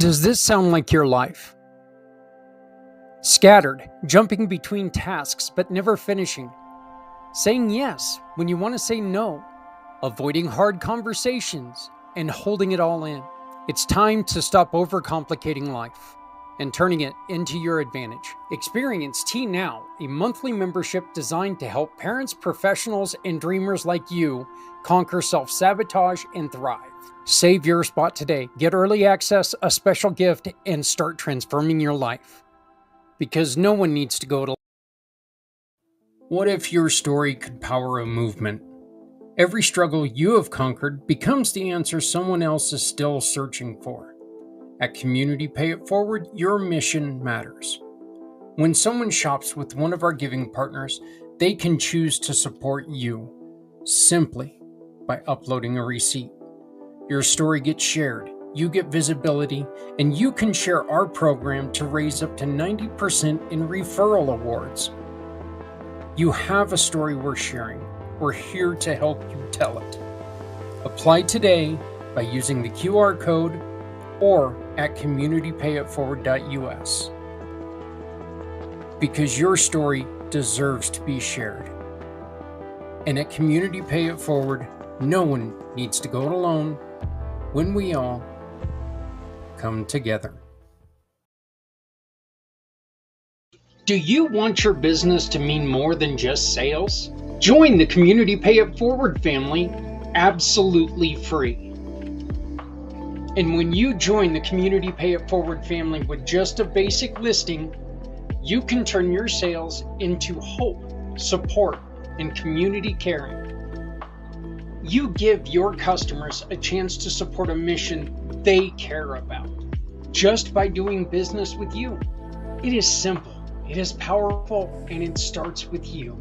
Does this sound like your life? Scattered, jumping between tasks but never finishing. Saying yes when you want to say no. Avoiding hard conversations and holding it all in. It's time to stop overcomplicating life and turning it into your advantage. Experience T Now, a monthly membership designed to help parents, professionals, and dreamers like you conquer self-sabotage and thrive. Save your spot today. Get early access, a special gift, and start transforming your life. Because no one needs to go to... What if your story could power a movement? Every struggle you have conquered becomes the answer someone else is still searching for. At Community Pay It Forward, your mission matters. When someone shops with one of our giving partners, they can choose to support you simply by uploading a receipt. Your story gets shared, you get visibility, and you can share our program to raise up to 90% in referral awards. You have a story worth sharing. We're here to help you tell it. Apply today by using the QR code or at communitypayitforward.us. Because your story deserves to be shared. And at Community Pay It Forward, no one needs to go it alone when we all come together. Do you want your business to mean more than just sales? Join the Community Pay It Forward family absolutely free. And when you join the Community Pay It Forward family with just a basic listing, you can turn your sales into hope, support, and community caring. You give your customers a chance to support a mission they care about just by doing business with you. It is simple, it is powerful, and it starts with you.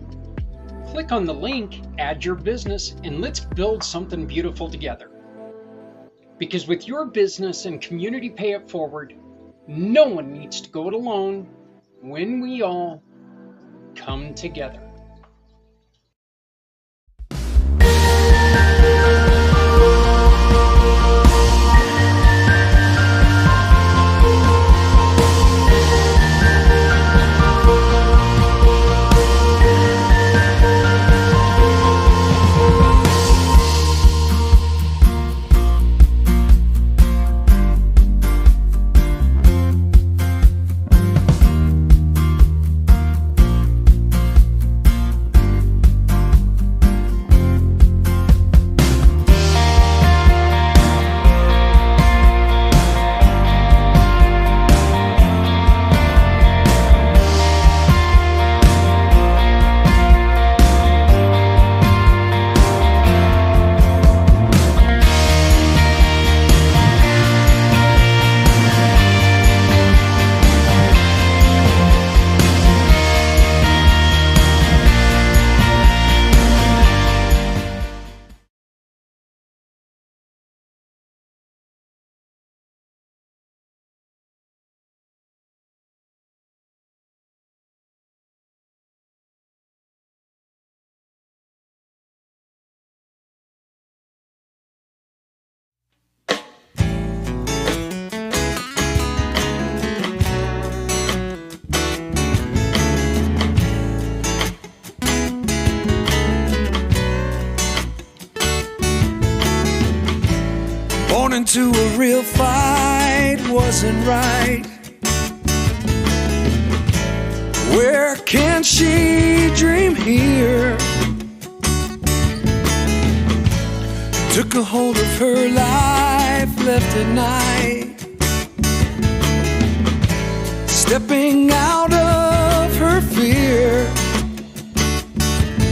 Click on the link, add your business, and let's build something beautiful together. Because with your business and Community Pay It Forward, no one needs to go it alone when we all come together. Born into a real fight wasn't right. Where can she dream here? Took a hold of her life, left at night, stepping out of her fear.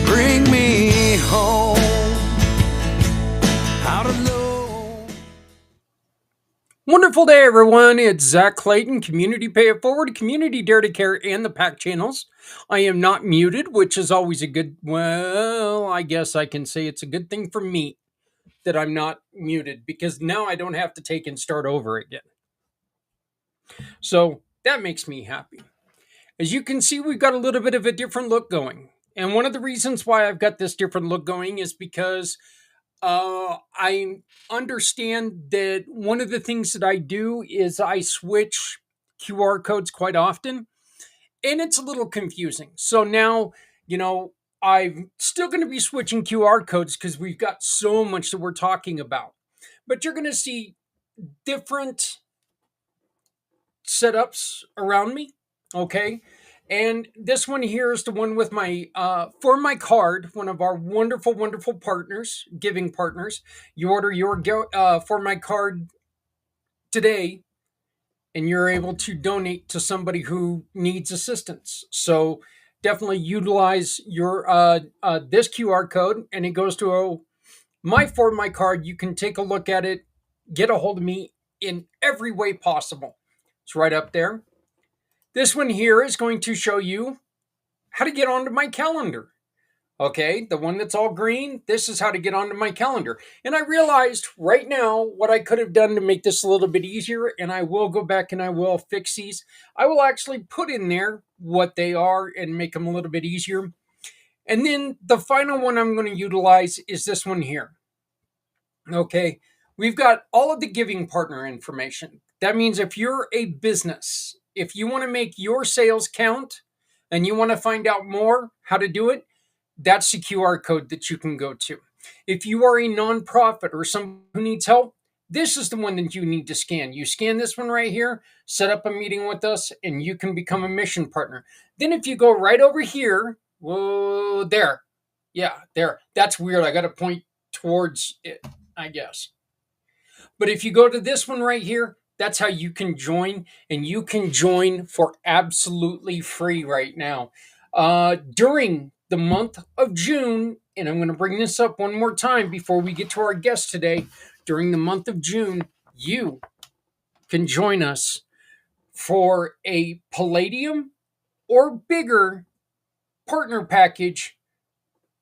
Bring me home, out alone. Wonderful day, everyone. It's Zach Clayton, Community Pay It Forward, Community Dare to Care, and the PAC channels. I am not muted, which is always a good, well, I guess I can say it's a good thing for me that I'm not muted, because now I don't have to take and start over again. So that makes me happy. As you can see, we've got a little bit of a different look going. And one of the reasons why I've got this different look going is because I understand that one of the things that I do is I switch QR codes quite often, and it's a little confusing. So now, you know, I'm still going to be switching QR codes because we've got so much that we're talking about. But you're going to see different setups around me. Okay. And this one here is the one with my for my card, one of our wonderful, wonderful partners, giving partners. You order your for my card today, and you're able to donate to somebody who needs assistance. So definitely utilize your this QR code, and it goes to my for my card. You can take a look at it, get a hold of me in every way possible. It's right up there. This one here is going to show you how to get onto my calendar. Okay, the one that's all green, this is how to get onto my calendar. And I realized right now what I could have done to make this a little bit easier, and I will go back and I will fix these. I will actually put in there what they are and make them a little bit easier. And then the final one I'm going to utilize is this one here. Okay, we've got all of the giving partner information. That means if you're a business, if you want to make your sales count and you want to find out more how to do it, that's the QR code that you can go to. If you are a nonprofit or someone who needs help, this is the one that you need to scan. You scan this one right here, set up a meeting with us, and you can become a mission partner. Then if you go right over here, whoa, there. Yeah, there. That's weird. I got to point towards it, I guess. But if you go to this one right here, that's how you can join, and you can join for absolutely free right now. During the month of June, and I'm going to bring this up one more time before we get to our guest today. During the month of June, you can join us for a Palladium or bigger partner package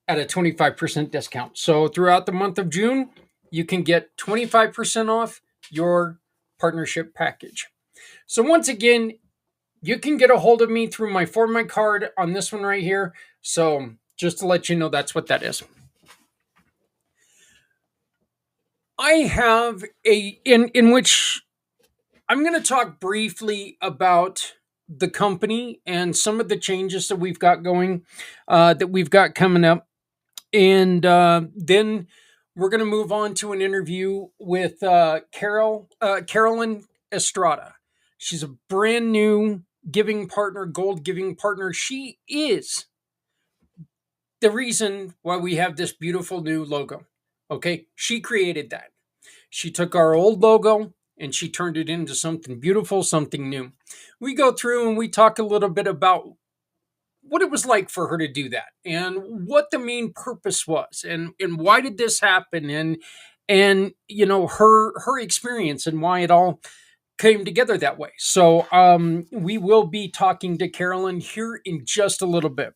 at a 25% discount. So throughout the month of June, you can get 25% off your partnership package. So once again, you can get a hold of me through my for my card on this one right here. So just to let you know, that's what that is. I have a in which I'm going to talk briefly about the company and some of the changes that we've got going, that we've got coming up. And then we're going to move on to an interview with Carolyn Estrada. She's a brand new giving partner, gold giving partner. She is the reason why we have this beautiful new logo. Okay, she created that. She took our old logo and she turned it into something beautiful, something new. We go through and we talk a little bit about what it was like for her to do that and what the main purpose was and why did this happen and you know her experience and why it all came together that way. So we will be talking to Carolyn here in just a little bit.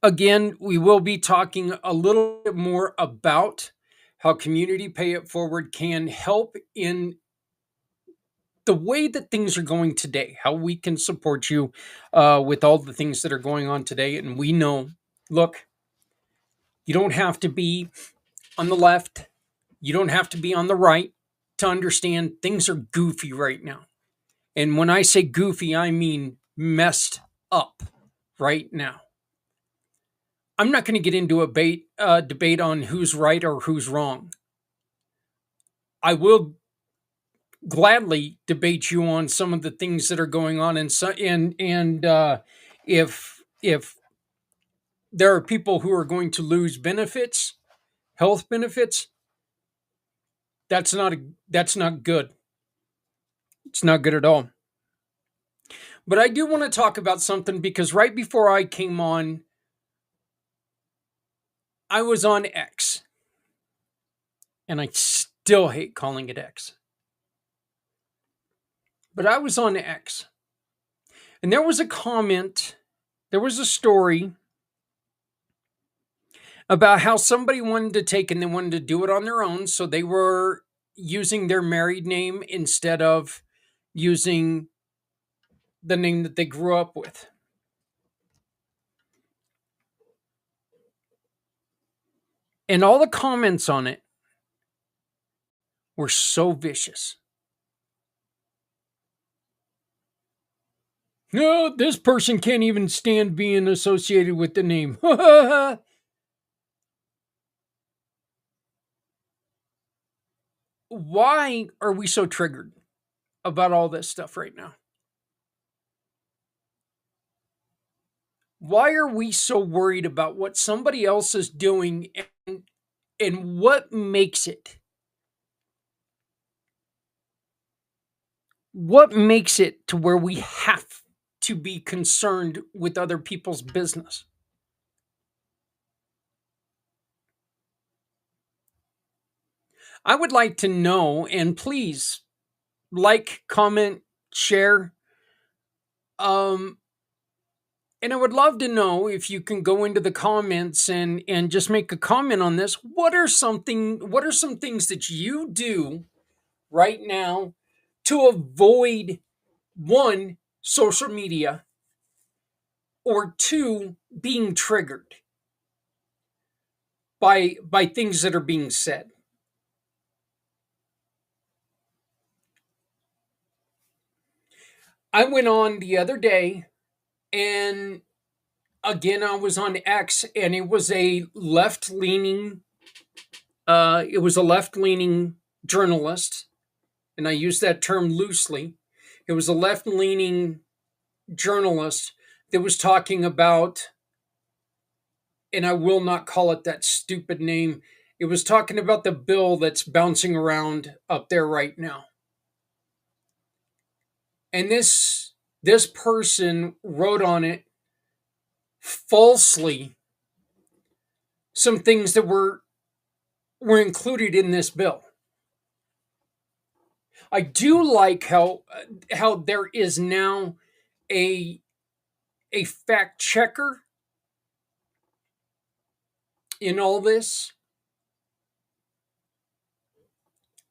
Again, we will be talking a little bit more about how Community Pay It Forward can help in the way that things are going today, how we can support you with all the things that are going on today. And we know, look, you don't have to be on the left, you don't have to be on the right to understand things are goofy right now. And when I say goofy, I mean messed up right now. I'm not going to get into a debate on who's right or who's wrong. I will gladly debate you on some of the things that are going on, and so and if there are people who are going to lose benefits, health benefits, that's not good. It's not good at all. But I do want to talk about something because right before I came on, I was on X, and I still hate calling it X. But I was on X, and there was a comment, there was a story about how somebody wanted to take and they wanted to do it on their own. So they were using their married name instead of using the name that they grew up with. And all the comments on it were so vicious. No, this person can't even stand being associated with the name. Why are we so triggered about all this stuff right now? Why are we so worried about what somebody else is doing and what makes it? What makes it to where we have to be concerned with other people's business? I would like to know, and please like, comment, share. Um, and I would love to know if you can go into the comments and just make a comment on this. What are some things that you do right now to avoid, one, social media, or two, being triggered by things that are being said? I went on the other day, and again I was on X, and it was a left-leaning journalist, and I use that term loosely. It was a left-leaning journalist that was talking about, and I will not call it that stupid name. It was talking about the bill that's bouncing around up there right now. And this person wrote on it falsely some things that were included in this bill. I do like how there is now a a fact checker in all this.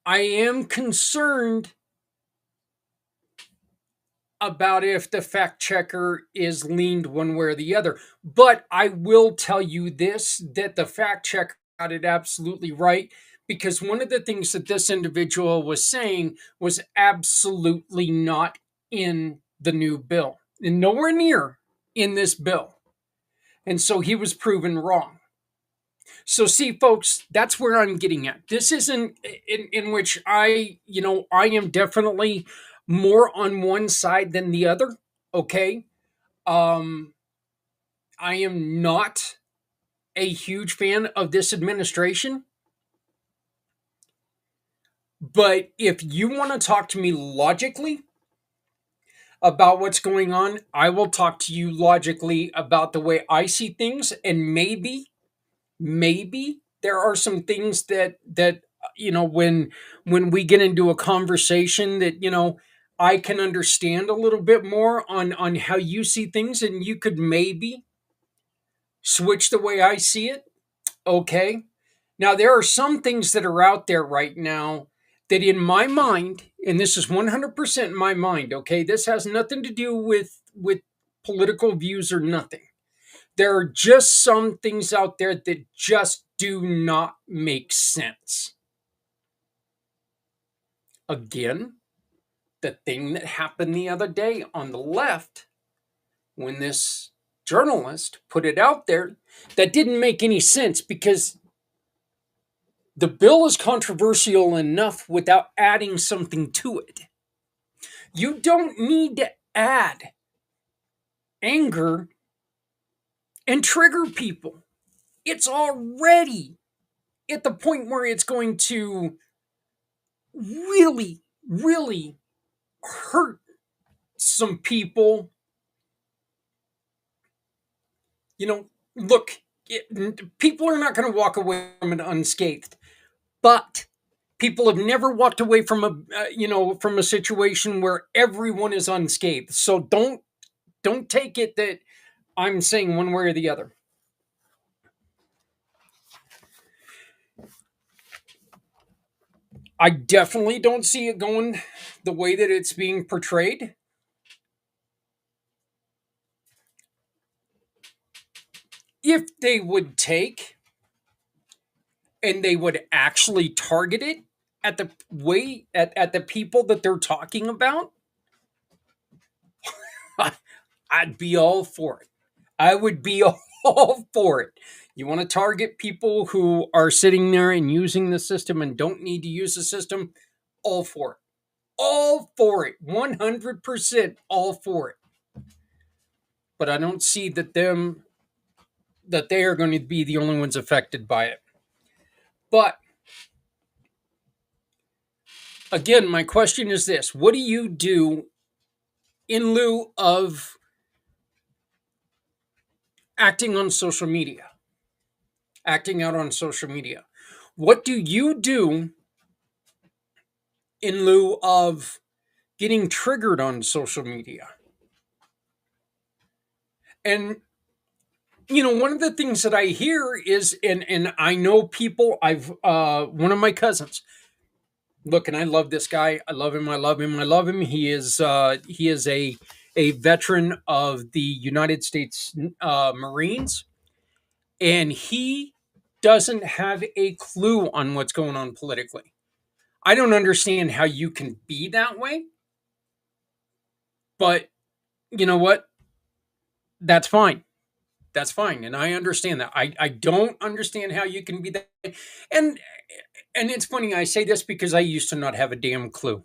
I am concerned about if the fact checker is leaned one way or the other. But I will tell you this, that the fact checker got it absolutely right, because one of the things that this individual was saying was absolutely not in the new bill, and nowhere near in this bill. And so he was proven wrong. So see, folks, that's where I'm getting at. This isn't in which I am definitely more on one side than the other. Okay. Um, I am not a huge fan of this administration. But if you want to talk to me logically about what's going on, I will talk to you logically about the way I see things. And maybe there are some things that when we get into a conversation that I can understand a little bit more on how you see things, and you could maybe switch the way I see it. Okay. Now there are some things that are out there right now that in my mind, and this is 100% my mind, okay, this has nothing to do with political views or nothing. There are just some things out there that just do not make sense. Again, the thing that happened the other day on the left, when this journalist put it out there, that didn't make any sense, because the bill is controversial enough without adding something to it. You don't need to add anger and trigger people. It's already at the point where it's going to really, really hurt some people. Look, people are not going to walk away from it unscathed, but people have never walked away from from a situation where everyone is unscathed. So don't take it that I'm saying one way or the other. I definitely don't see it going the way that it's being portrayed. If they would take and they would actually target it at the people that they're talking about, I'd be all for it. I would be all for it. You want to target people who are sitting there and using the system and don't need to use the system? All for it. All for it. 100% all for it. But I don't see that they are going to be the only ones affected by it. But again, my question is this: what do you do in lieu of acting on social media, acting out on social media? What do you do in lieu of getting triggered on social media? And one of the things that I hear is, and I know people, one of my cousins, look, and I love this guy. I love him. I love him. I love him. He is a veteran of the United States Marines, and he doesn't have a clue on what's going on politically. I don't understand how you can be that way, but you know what? That's fine. That's fine, and I understand that. I don't understand how you can be that way. And it's funny I say this because I used to not have a damn clue.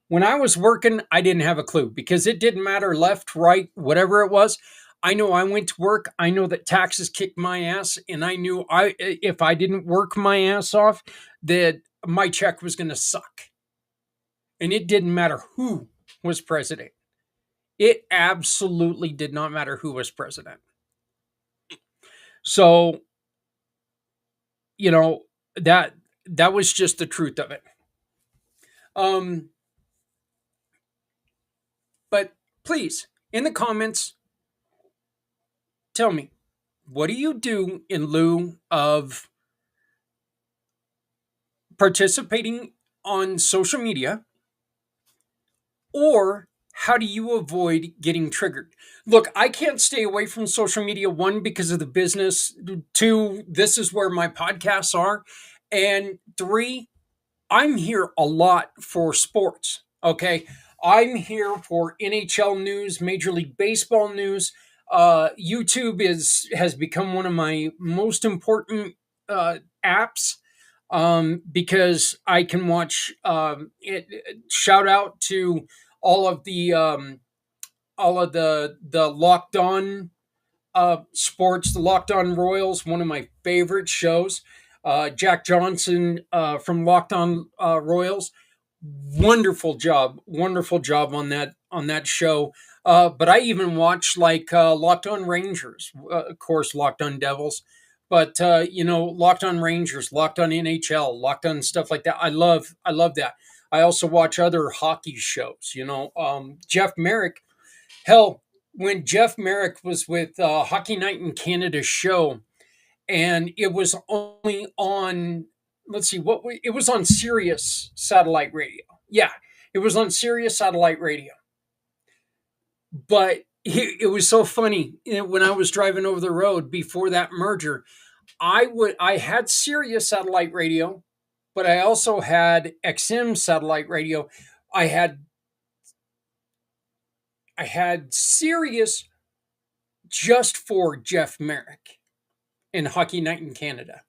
When I was working, I didn't have a clue because it didn't matter left, right, whatever it was. I know I went to work. I know that taxes kicked my ass, and I knew if I didn't work my ass off, that my check was going to suck. And it didn't matter who was president. It absolutely did not matter who was president. So, you know, that was just the truth of it. But please, in the comments, tell me, what do you do in lieu of participating on social media? Or how do you avoid getting triggered? Look, I can't stay away from social media, one, because of the business, two, this is where my podcasts are, and three, I'm here a lot for sports. Okay. I'm here for NHL news, Major League Baseball news. YouTube has become one of my most important apps, because I can watch it. Shout out to all of the Locked On sports, the Locked On Royals, one of my favorite shows. Jack Johnson from Locked On Royals, wonderful job on that show. But I even watch like Locked On Rangers, of course, Locked On Devils, but Locked On Rangers, Locked On NHL, Locked On stuff like that. I love that. I also watch other hockey shows. Jeff Merrick. Hell, when Jeff Merrick was with Hockey Night in Canada show, and it was only on, let's see, it was on Sirius satellite radio. Yeah, it was on Sirius satellite radio. But it was so funny when I was driving over the road before that merger. I had Sirius satellite radio, but I also had XM satellite radio. I had Sirius just for Jeff Merrick in Hockey Night in Canada.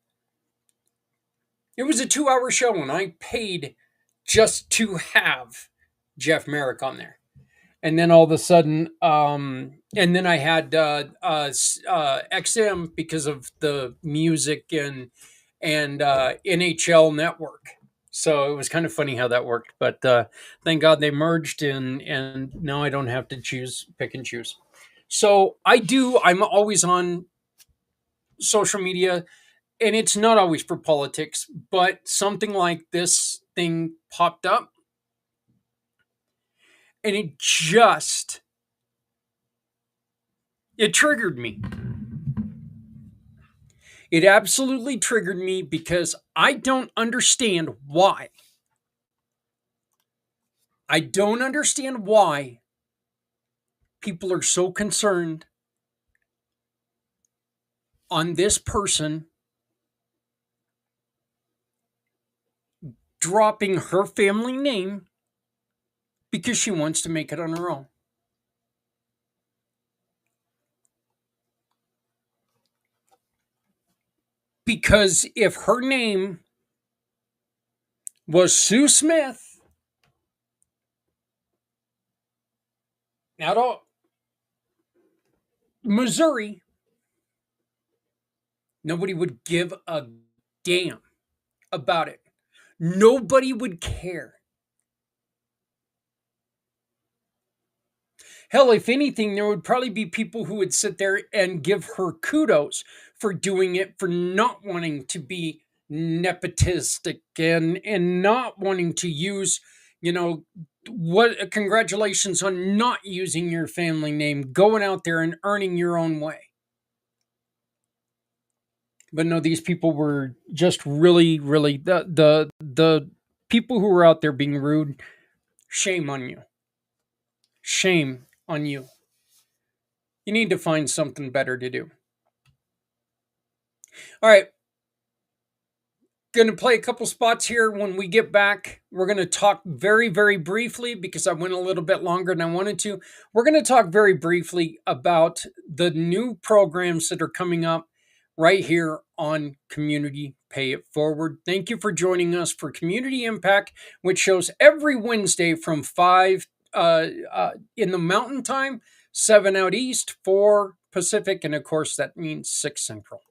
It was a 2-hour show, and I paid just to have Jeff Merrick on there. And then all of a sudden, and then I had XM because of the music and NHL Network. So it was kind of funny how that worked. But thank God they merged, and now I don't have to pick and choose. So I'm always on social media, and it's not always for politics, but something like this thing popped up, and it triggered me. It absolutely triggered me because I don't understand why. I don't understand why people are so concerned on this person dropping her family name because she wants to make it on her own. Because if her name was Sue Smith, out of Missouri, nobody would give a damn about it. Nobody would care. Hell, if anything, there would probably be people who would sit there and give her kudos for doing it, for not wanting to be nepotistic and not wanting to use, what congratulations on not using your family name, going out there and earning your own way. But no, these people were just really, really the people who were out there being rude. Shame on you. Shame on you. You need to find something better to do. All right. Going to play a couple spots here. When we get back, we're going to talk very, very briefly, because I went a little bit longer than I wanted to. We're going to talk very briefly about the new programs that are coming up right here on Community Pay It Forward. Thank you for joining us for Community IMpACT, which shows every Wednesday from 5 in the Mountain Time, 7 out east, 4 Pacific, and of course that means 6 Central.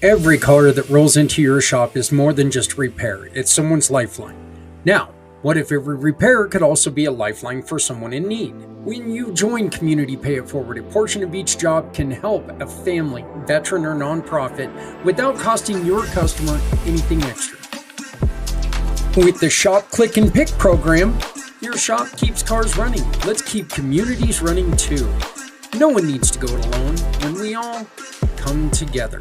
Every car that rolls into your shop is more than just repair. It's someone's lifeline. Now, what if every repair could also be a lifeline for someone in need? When you join Community Pay It Forward, a portion of each job can help a family, veteran, or nonprofit without costing your customer anything extra. With the Shop, Click, and Pick program, your shop keeps cars running. Let's keep communities running too. No one needs to go it alone when we all come together.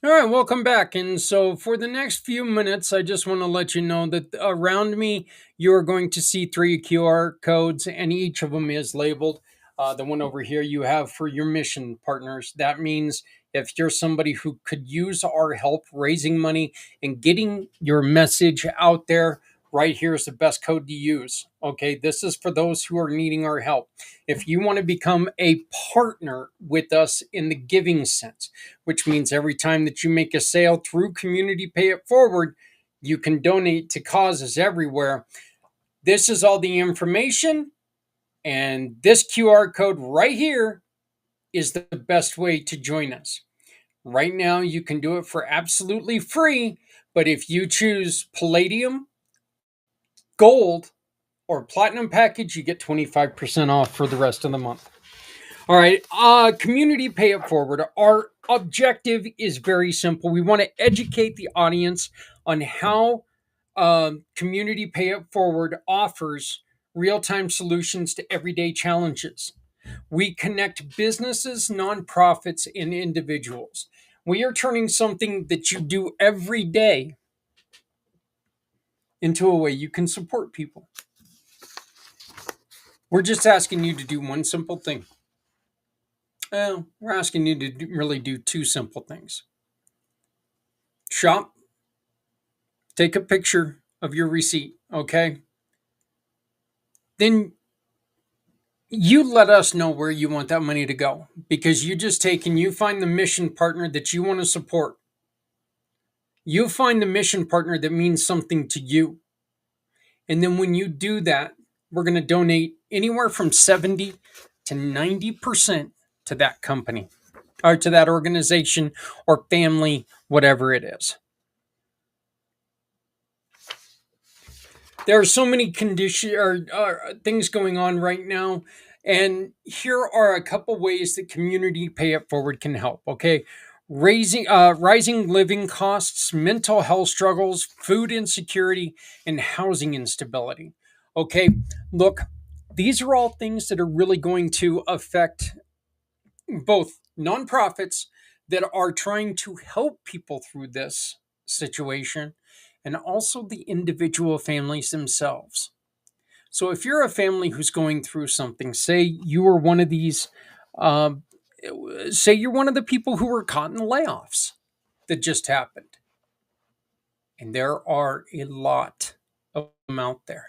All right, welcome back. And so for the next few minutes, I just want to let you know that around me, you are going to see 3 QR codes, and each of them is labeled. The one over here you have for your mission partners. That means if you're somebody who could use our help raising money and getting your message out there, right here is the best code to use. Okay, this is for those who are needing our help. If you want to become a partner with us in the giving sense, which means every time that you make a sale through Community Pay It Forward, you can donate to causes everywhere. This is all the information, and this QR code right here is the best way to join us. Right now, you can do it for absolutely free, but if you choose Palladium, Gold, or Platinum package, you get 25% off for the rest of the month. All right, Community Pay It Forward. Our objective is very simple. We want to educate the audience on how Community Pay It Forward offers real-time solutions to everyday challenges. We connect businesses, nonprofits, and individuals. We are turning something that you do every day into a way you can support people. We're just asking you to do one simple thing. Well, we're asking you to really do two simple things. Shop, take a picture of your receipt, okay? Then you let us know where you want that money to go, because you just take and you find the mission partner that you want to support. You find the mission partner that means something to you. And then when you do that, we're going to donate anywhere from 70 to 90% to that company or to that organization or family, whatever it is. There are so many things going on right now, and here are a couple ways that Community Pay It Forward can help. Okay, rising living costs, mental health struggles, food insecurity, and housing instability. Okay, look, these are all things that are really going to affect both nonprofits that are trying to help people through this situation, and also the individual families themselves. So, if you're a family who's going through something, say you are one of these, um, say you're one of the people who were caught in layoffs that just happened, and there are a lot of them out there.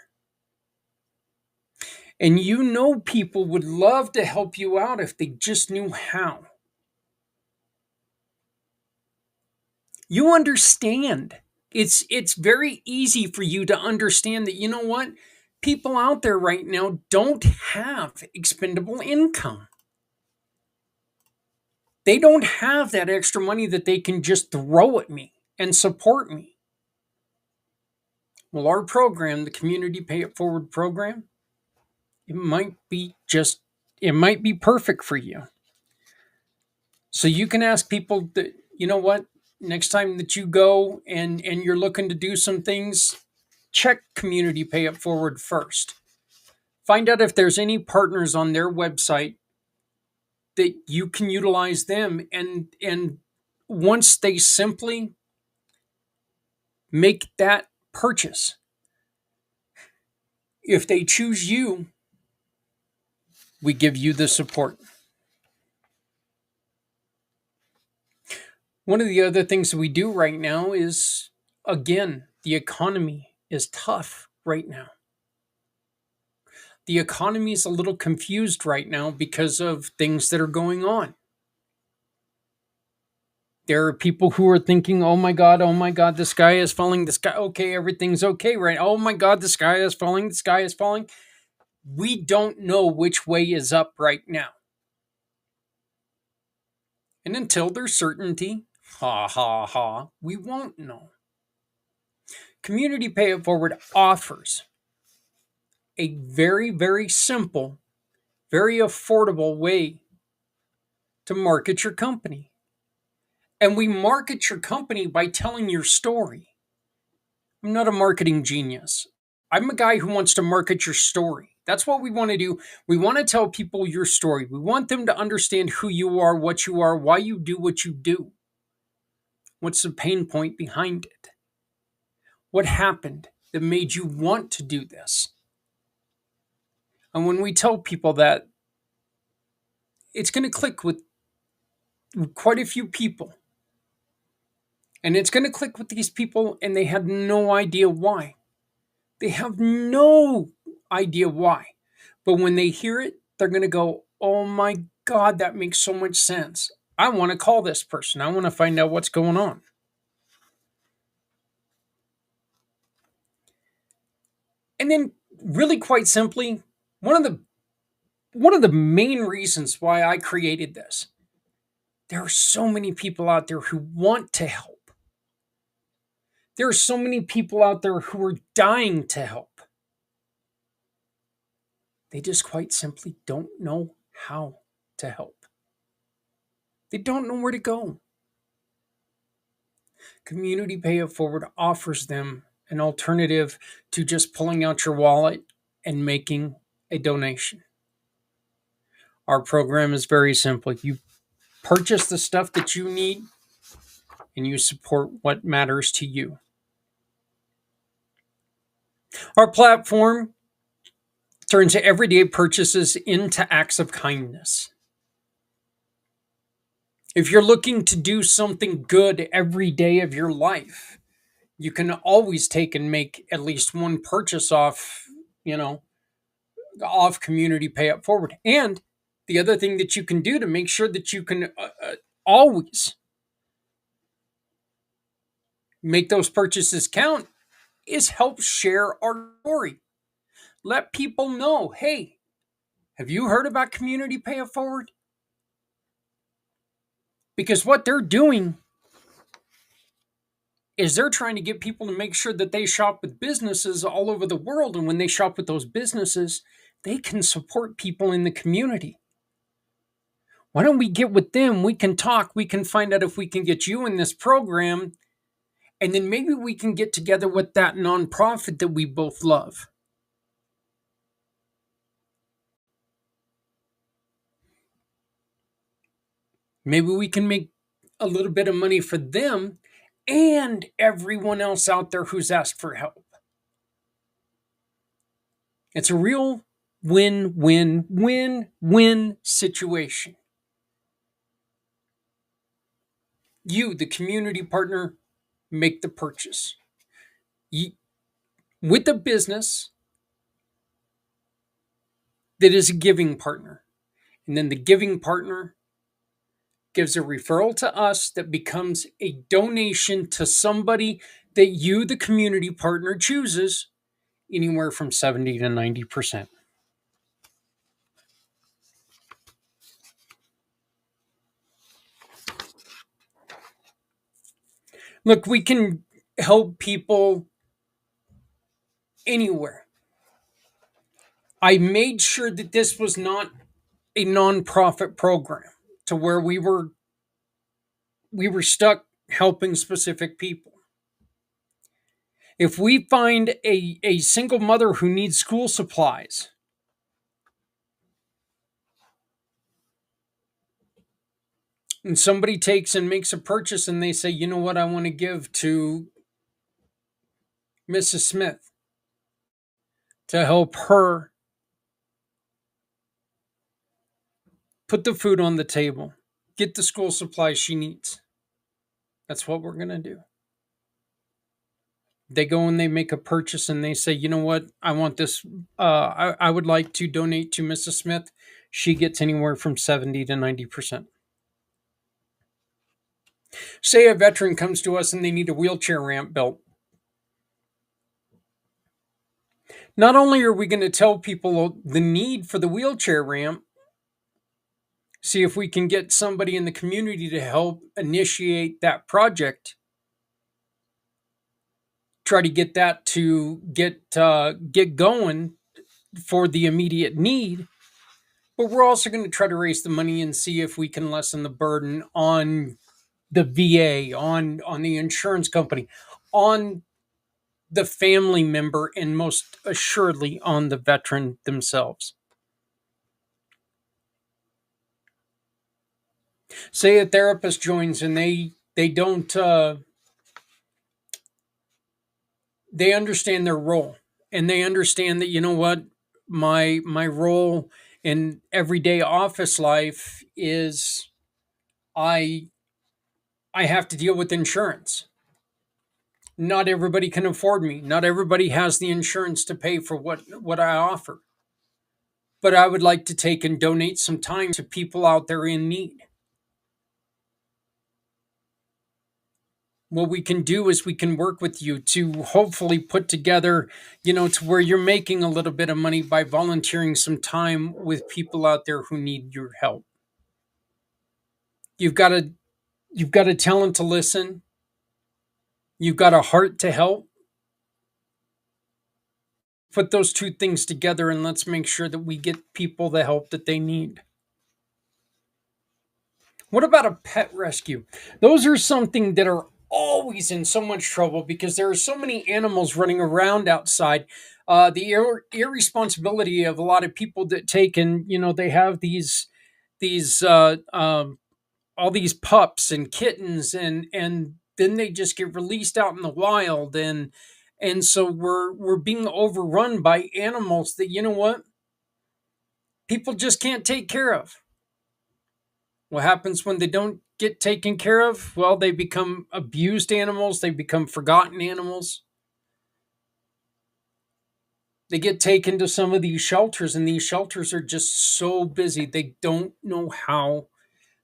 And you know, people would love to help you out if they just knew how. You understand. It's very easy for you to understand that, you know what? People out there right now don't have expendable income. They don't have that extra money that they can just throw at me and support me. Well, our program, the Community Pay It Forward program, it might be perfect for you. So you can ask people that, you know what, next time that you go and you're looking to do some things, check Community Pay It Forward first. Find out if there's any partners on their website that you can utilize them, and once they simply make that purchase, if they choose you, we give you the support. One of the other things that we do right now is, again, the economy is tough right now. The economy is a little confused right now because of things that are going on. There are people who are thinking, oh my God, the sky is falling. Okay, everything's okay, right? Oh my God, the sky is falling. We don't know which way is up right now. And until there's certainty, we won't know. Community Pay It Forward offers a very, very simple, very affordable way to market your company. And we market your company by telling your story. I'm not a marketing genius. I'm a guy who wants to market your story. That's what we want to do. We want to tell people your story. We want them to understand who you are, why you do what you do. What's the pain point behind it? What happened that made you want to do this? And when we tell people that, it's going to click with quite a few people. And it's going to click with these people, and they had no idea why. They have no idea why. But when they hear it, they're going to go, oh my God, that makes so much sense. I want to call this person. I want to find out what's going on. And then, really quite simply, one of the main reasons why I created this, there are so many people out there who want to help. There are so many people out there who are dying to help. They just quite simply don't know how to help. They don't know where to go. Community Pay It Forward offers them an alternative to just pulling out your wallet and making a donation. Our program is very simple. You purchase the stuff that you need, and you support what matters to you. Our platform turns everyday purchases into acts of kindness. If you're looking to do something good every day of your life, you can always take and make at least one purchase off, you know, off community pay up forward. And the other thing that you can do to make sure that you can always make those purchases count is help share our story. Let people know, hey, have you heard about community pay it forward? Because what they're doing is they're trying to get people to make sure that they shop with businesses all over the world. And when they shop with those businesses, they can support people in the community. Why don't we get with them? We can talk. We can find out if we can get you in this program. And then maybe we can get together with that nonprofit that we both love. Maybe we can make a little bit of money for them and everyone else out there who's asked for help. It's a real win, win, win, win situation. You, the community partner, make the purchase. With a business that is a giving partner. And then the giving partner gives a referral to us that becomes a donation to somebody that you, the community partner, chooses, anywhere from 70 to 90%. Look, we can help people anywhere. I made sure that this was not a nonprofit program to where we were stuck helping specific people. If we find a single mother who needs school supplies, and somebody takes and makes a purchase and they say, you know what, I want to give to Mrs. Smith to help her put the food on the table, get the school supplies she needs. That's what we're going to do. They go and they make a purchase and they say, you know what, I want this. I would like to donate to Mrs. Smith. She gets anywhere from 70 to 90%. Say a veteran comes to us and they need a wheelchair ramp built. Not only are we going to tell people the need for the wheelchair ramp, see if we can get somebody in the community to help initiate that project, try to get that to get going for the immediate need. But we're also going to try to raise the money and see if we can lessen the burden on the VA, on the insurance company, on the family member, and most assuredly on the veteran themselves. Say a therapist joins and they don't they understand their role, and they understand that, you know what, my role in everyday office life is I have to deal with insurance. Not everybody can afford me. Not everybody has the insurance to pay for what I offer. But I would like to take and donate some time to people out there in need. What we can do is we can work with you to hopefully put together, to where you're making a little bit of money by volunteering some time with people out there who need your help. You've got a talent to listen. You've got a heart to help. Put those two things together and let's make sure that we get people the help that they need. What about a pet rescue? Those are something that are always in so much trouble because there are so many animals running around outside. The irresponsibility of a lot of people that take and, they have these all these pups and kittens and then they just get released out in the wild and so we're being overrun by animals that, you know what, people just can't take care of. What happens when they don't get taken care of? Well, they become abused animals, they become forgotten animals. They get taken to some of these shelters, and these shelters are just so busy. They don't know how,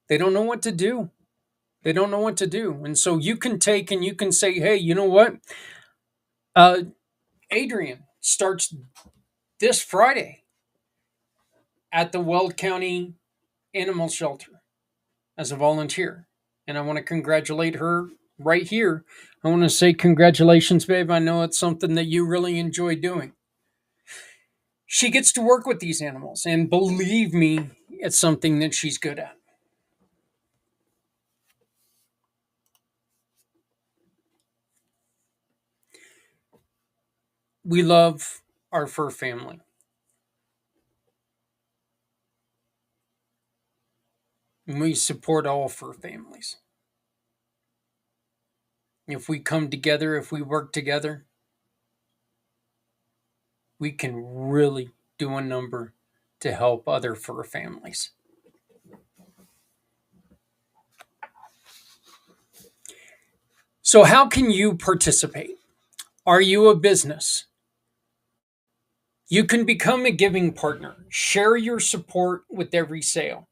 they don't know what to do. They don't know what to do. And so you can take and you can say, hey, you know what? Adrian starts this Friday at the Weld County Animal Shelter as a volunteer. And I want to congratulate her right here. I want to say congratulations, babe. I know it's something that you really enjoy doing. She gets to work with these animals, and believe me, it's something that she's good at. We love our fur family. And we support all fur families. If we come together, if we work together, we can really do a number to help other fur families. So, how can you participate? Are you a business? You can become a giving partner. Share your support with every sale.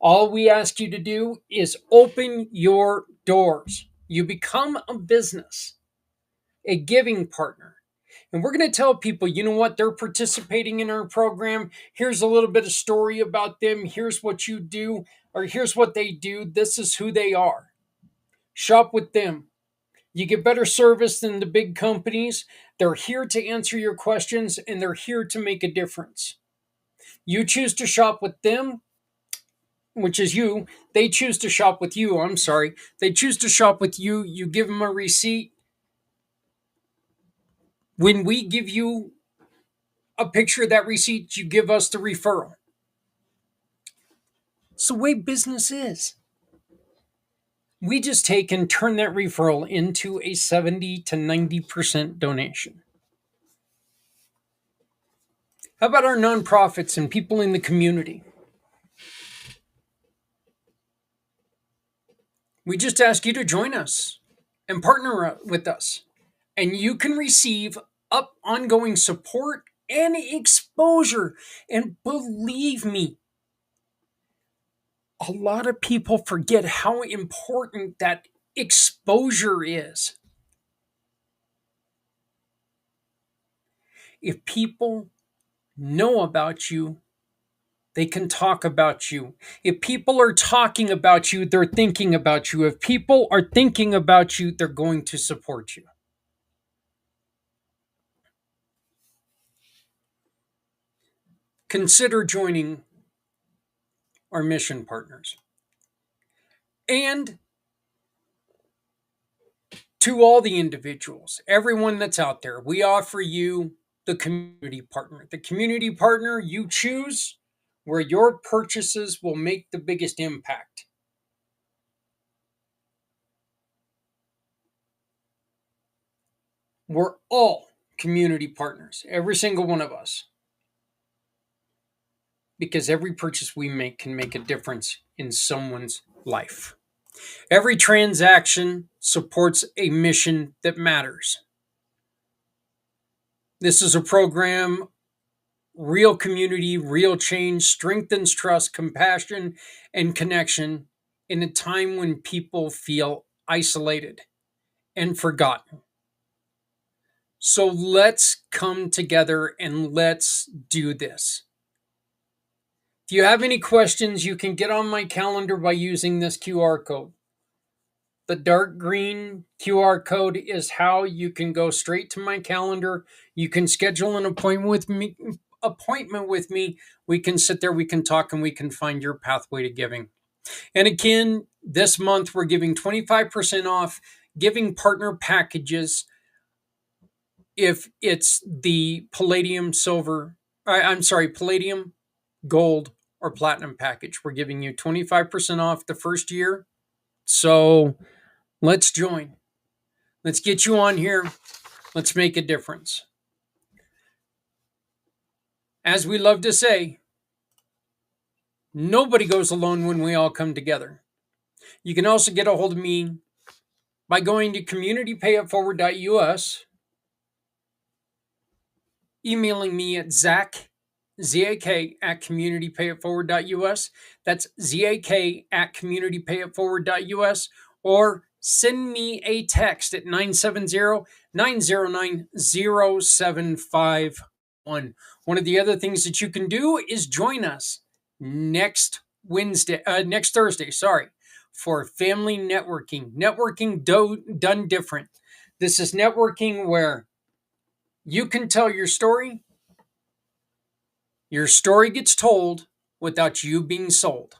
All we ask you to do is open your doors. You become a business, a giving partner. And we're going to tell people, you know what, they're participating in our program. Here's a little bit of story about them. Here's what you do, or here's what they do. This is who they are. Shop with them. You get better service than the big companies. They're here to answer your questions, and they're here to make a difference. You choose to shop with them, which is you. They choose to shop with you. I'm sorry. They choose to shop with you. You give them a receipt. When we give you a picture of that receipt, you give us the referral. It's the way business is. We just take and turn that referral into a 70 to 90% donation. How about our nonprofits and people in the community? We just ask you to join us and partner with us. And you can receive ongoing support and exposure. And believe me, a lot of people forget how important that exposure is. If people know about you, they can talk about you. If people are talking about you, they're thinking about you. If people are thinking about you, they're going to support you. Consider joining our mission partners. And to all the individuals, everyone that's out there, we offer you the community partner. The community partner you choose where your purchases will make the biggest impact. We're all community partners, every single one of us. Because every purchase we make can make a difference in someone's life. Every transaction supports a mission that matters. This is a program, real community, real change, strengthens trust, compassion, and connection in a time when people feel isolated and forgotten. So let's come together and let's do this. If you have any questions, you can get on my calendar by using this QR code. The dark green QR code is how you can go straight to my calendar. You can schedule an appointment with me. We can sit there, we can talk, and we can find your pathway to giving. And again, this month we're giving 25% off giving partner packages if it's the palladium, gold, or platinum package. We're giving you 25% off the first year. So let's join. Let's get you on here. Let's make a difference. As we love to say, Nobody goes alone when we all come together. You can also get a hold of me by going to communitypayitforward.us, emailing me at Zak at communitypayitforward.us. That's Zak at communitypayitforward.us. Or send me a text at 970-909-0751. One of the other things that you can do is join us next Thursday, for family networking. Done different. This is networking where you can tell your story gets told without you being sold.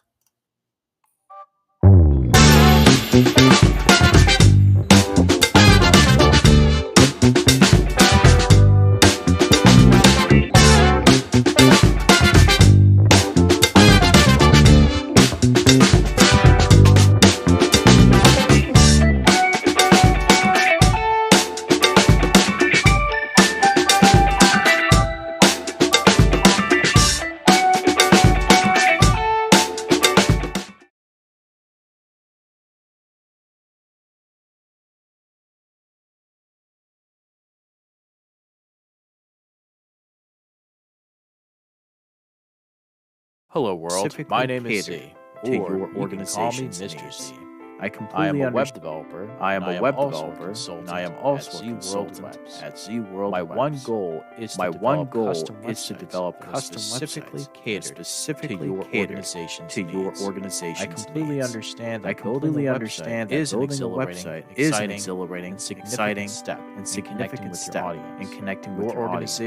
Hello, world. My name is Z, to or your organization's Mr. needs. Z. I I completely am a web understand. developer. I am a web developer, and I am also a consultant at Z World My Webs. one goal is My to one develop goal custom is to websites develop that are custom specifically websites catered specifically to your catered organization's to your needs. organization's I completely needs. understand that I completely building a understand website that is an building a exhilarating, website is an exciting, exhilarating, and significant exciting, step and in connecting significant with your step audience. in connecting Your with your organization audience.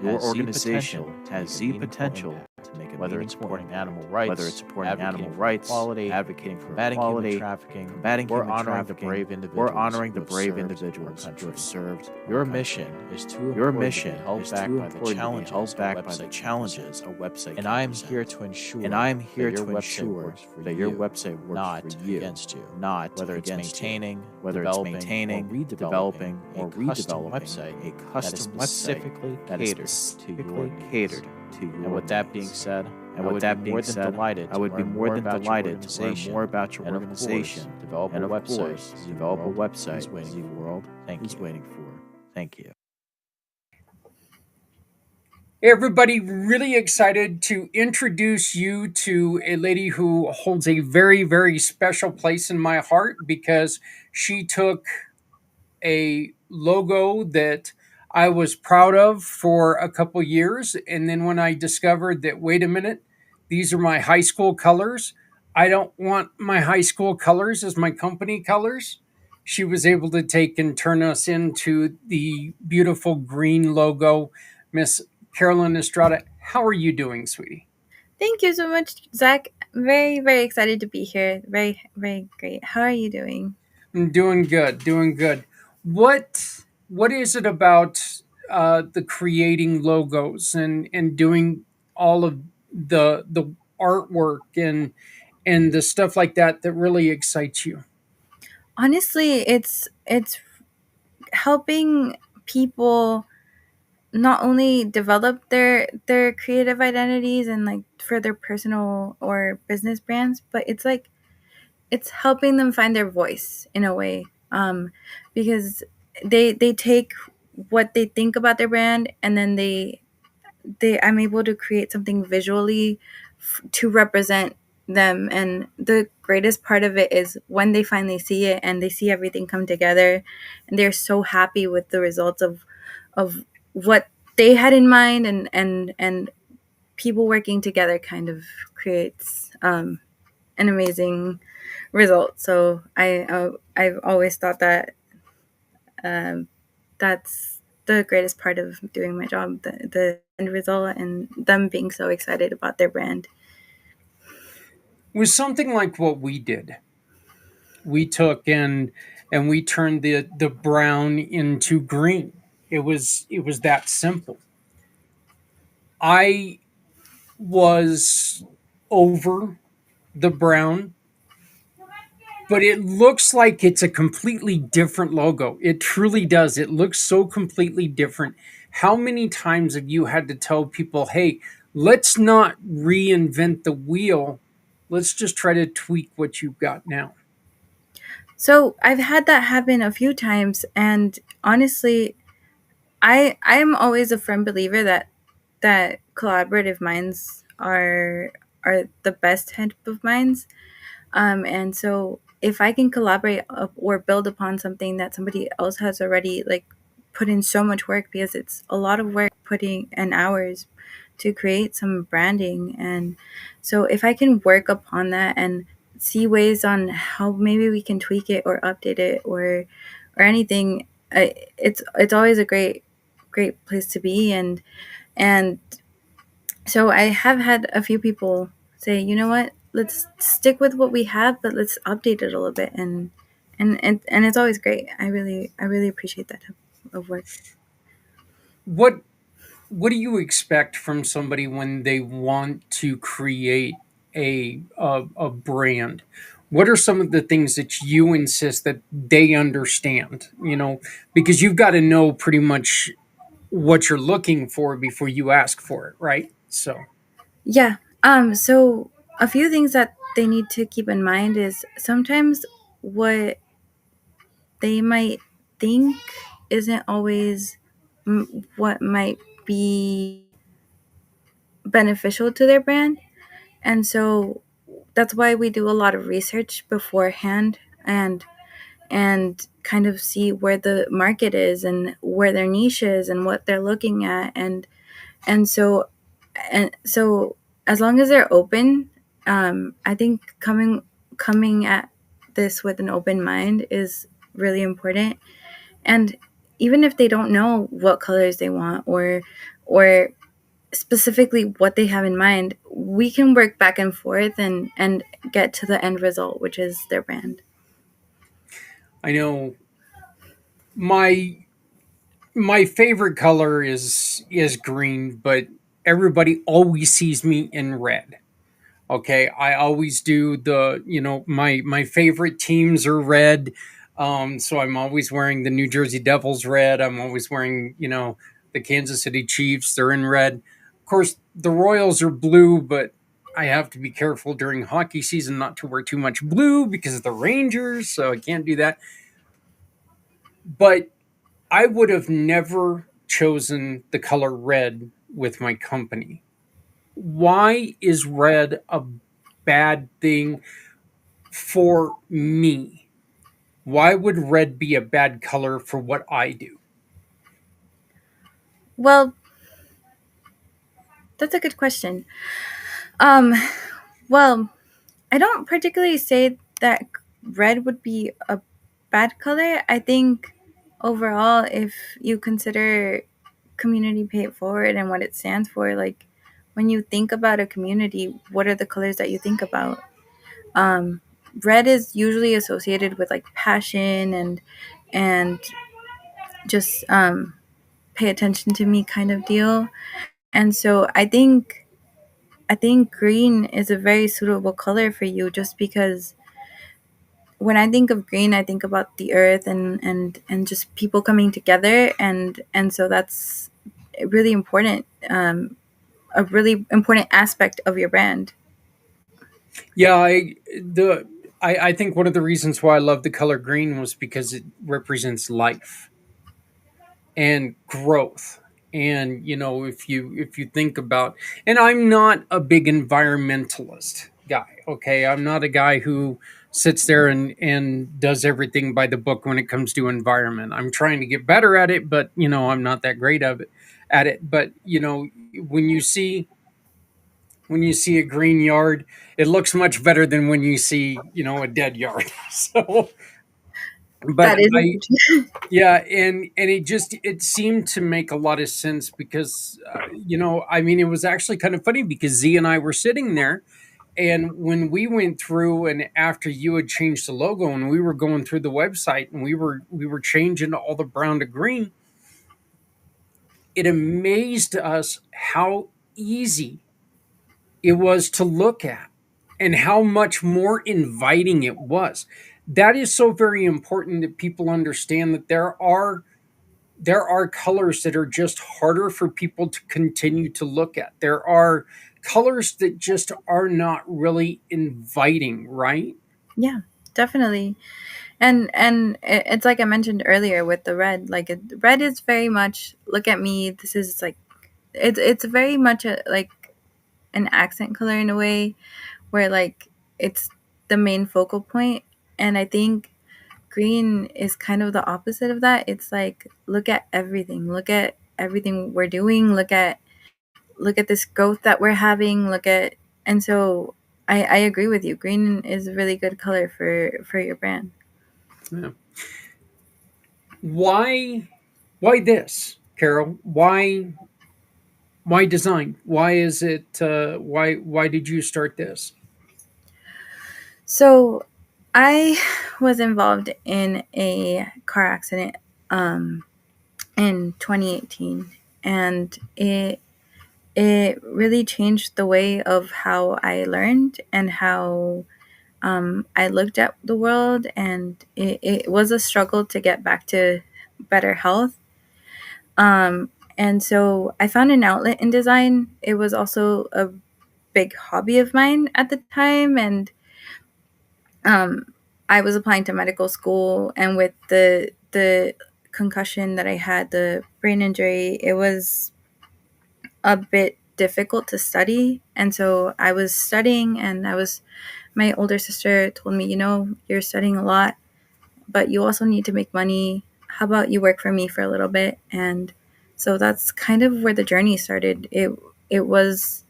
Your has Z organization potential has to Z make a meaningful potential impact. to make a Whether it's meaningful supporting impact. animal rights, Whether it's supporting advocating animal for rights, equality, advocating for combating equality, human trafficking, combating or human honoring the trafficking, brave individuals or honoring the who have brave served individuals our who country. have served Your our mission country. is too Your important mission to be held is back too by the important to be challenges held a back by website the can challenges present. a website And can I am present. here to ensure And I am here that your to website ensure works for that you, your website works not for you, against you. not Whether it's against maintaining, you. Whether it's developing, maintaining, or redeveloping developing, or a custom redeveloping website a that is custom website specifically that is catered to specifically your catered needs. to your And with that needs. being said, And I with would that be being more than said, delighted I would to be learn more than about your delighted to learn organization more about your and, organization. of course, develop And a of website course, Z develop a World website is waiting Z for. World Thank is you. waiting for. Thank you. Everybody, really excited to introduce you to a lady who holds a very, very special place in my heart because she took a logo that I was proud of for a couple years. And then when I discovered that, wait a minute, these are my high school colors, I don't want my high school colors as my company colors. She was able to take and turn us into the beautiful green logo. Miss Carolyn Estrada, how are you doing, sweetie? Thank you so much, Zach. Very, very excited to be here. Very, very great. How are you doing? I'm doing good, doing good. What is it about the creating logos and doing all of the artwork and the stuff like that that really excites you? Honestly, it's helping people not only develop their creative identities and like for their personal or business brands, but it's helping them find their voice in a way. Because they take what they think about their brand and then they I'm able to create something visually to represent them, and the greatest part of it is when they finally see it and they see everything come together and they're so happy with the results of what they had in mind, and people working together kind of creates an amazing result. So I've always thought that um, that's the greatest part of doing my job, the end result and them being so excited about their brand. With something like what we did, we took and we turned the brown into green. It was that simple. I was over the brown, but it looks like it's a completely different logo. It truly does. It looks so completely different. How many times have you had to tell people, hey, let's not reinvent the wheel. Let's just try to tweak what you've got now. So I've had that happen a few times, and honestly, I am always a firm believer that collaborative minds are the best type of minds. And so if I can collaborate or build upon something that somebody else has already like put in so much work, because it's a lot of work putting in hours to create some branding. And so if I can work upon that and see ways on how maybe we can tweak it or update it or anything, it's always a great place to be. And so I have had a few people say, you know what, let's stick with what we have, but let's update it a little bit. And it's always great. I really appreciate that type of work. What do you expect from somebody when they want to create a brand? What are some of the things that you insist that they understand? Because you've got to know pretty much what you're looking for before you ask for it, right? So, Yeah. So a few things that they need to keep in mind is sometimes what they might think isn't always what might be beneficial to their brand. And so that's why we do a lot of research beforehand, and kind of see where the market is and where their niche is and what they're looking at. And so as long as they're open, I think coming at this with an open mind is really important. And even if they don't know what colors they want or specifically what they have in mind, we can work back and forth and get to the end result, which is their brand. I know my favorite color is green, but everybody always sees me in red. Okay, I always do my favorite teams are red. So I'm always wearing the New Jersey Devils red. I'm always wearing, the Kansas City Chiefs, they're in red. Of course, the Royals are blue, but I have to be careful during hockey season not to wear too much blue because of the Rangers, so I can't do that. But I would have never chosen the color red with my company. Why is red a bad thing for me? Why would red be a bad color for what I do? Well, that's a good question. Um, well, I don't particularly say that red would be a bad color. I think overall, if you consider community pay it forward and what it stands for, like when you think about a community, what are the colors that you think about? Um, Red is usually associated with like passion and just pay attention to me kind of deal. And so I think green is a very suitable color for you, just because when I think of green, I think about the earth and just people coming together, and so that's really important, a really important aspect of your brand. Yeah, I think one of the reasons why I love the color green was because it represents life and growth. And if you think about, and I'm not a big environmentalist guy. Okay, I'm not a guy who sits there and does everything by the book when it comes to environment. I'm trying to get better at it, but I'm not that great at it. But when you see a green yard, it looks much better than when you see a dead yard. So, but That is I yeah, and it seemed to make a lot of sense because I mean, it was actually kind of funny because Z and I were sitting there, and when we went through and after you had changed the logo and we were going through the website and we were changing all the brown to green, it amazed us how easy it was to look at and how much more inviting it was. That is so very important that people understand that there are there are colors that are just harder for people to continue to look at. There are colors that just are not really inviting, right? Yeah, definitely. And it's like I mentioned earlier with the red. Like red is very much, look at me. This is like it's very much like an accent color in a way, where like it's the main focal point. And I think green is kind of the opposite of that. It's like, look at everything. Look at everything we're doing. Look at this growth that we're having. Look at And so I agree with you. Green is a really good color for your brand. Yeah. Why this, Carol? Why design? Why is it why did you start this? So I was involved in a car accident in 2018, and it really changed the way of how I learned and how I looked at the world. And it was a struggle to get back to better health. And so I found an outlet in design. It was also a big hobby of mine at the time. And um, I was applying to medical school, and with the concussion that I had, the brain injury, it was a bit difficult to study. And so I was studying, and my older sister told me, you're studying a lot, but you also need to make money. How about you work for me for a little bit? And so that's kind of where the journey started. It was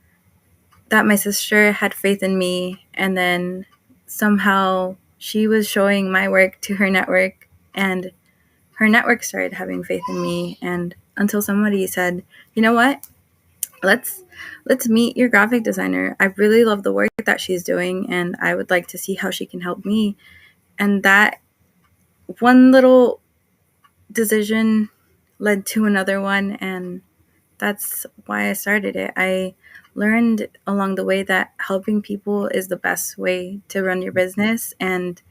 that my sister had faith in me, and then somehow she was showing my work to her network, and her network started having faith in me. And until somebody said, you know what, let's meet your graphic designer. I really love the work that she's doing, and I would like to see how she can help me. And that one little decision led to another one, and that's why I started it. I learned along the way that helping people is the best way to run your business, and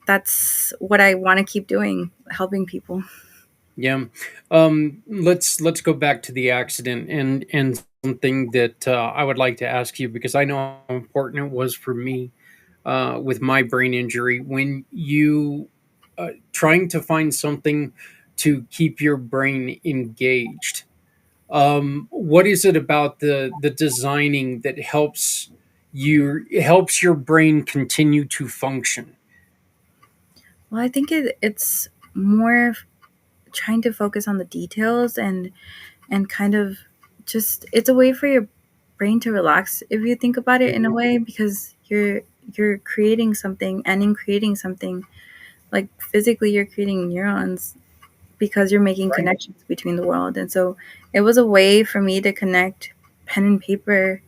that's what I want to keep doing, helping people. Yeah. Let's go back to the accident and something that I would like to ask you, because I know how important it was for me with my brain injury. When you trying to find something to keep your brain engaged, what is it about the designing that helps your brain continue to function? Well, I think it's more trying to focus on the details, and kind of just, it's a way for your brain to relax, if you think about it in a Mhm. way, because you're creating something, and in creating something, like physically you're creating neurons, because you're making Right. connections between the world. And so it was a way for me to connect pen and paper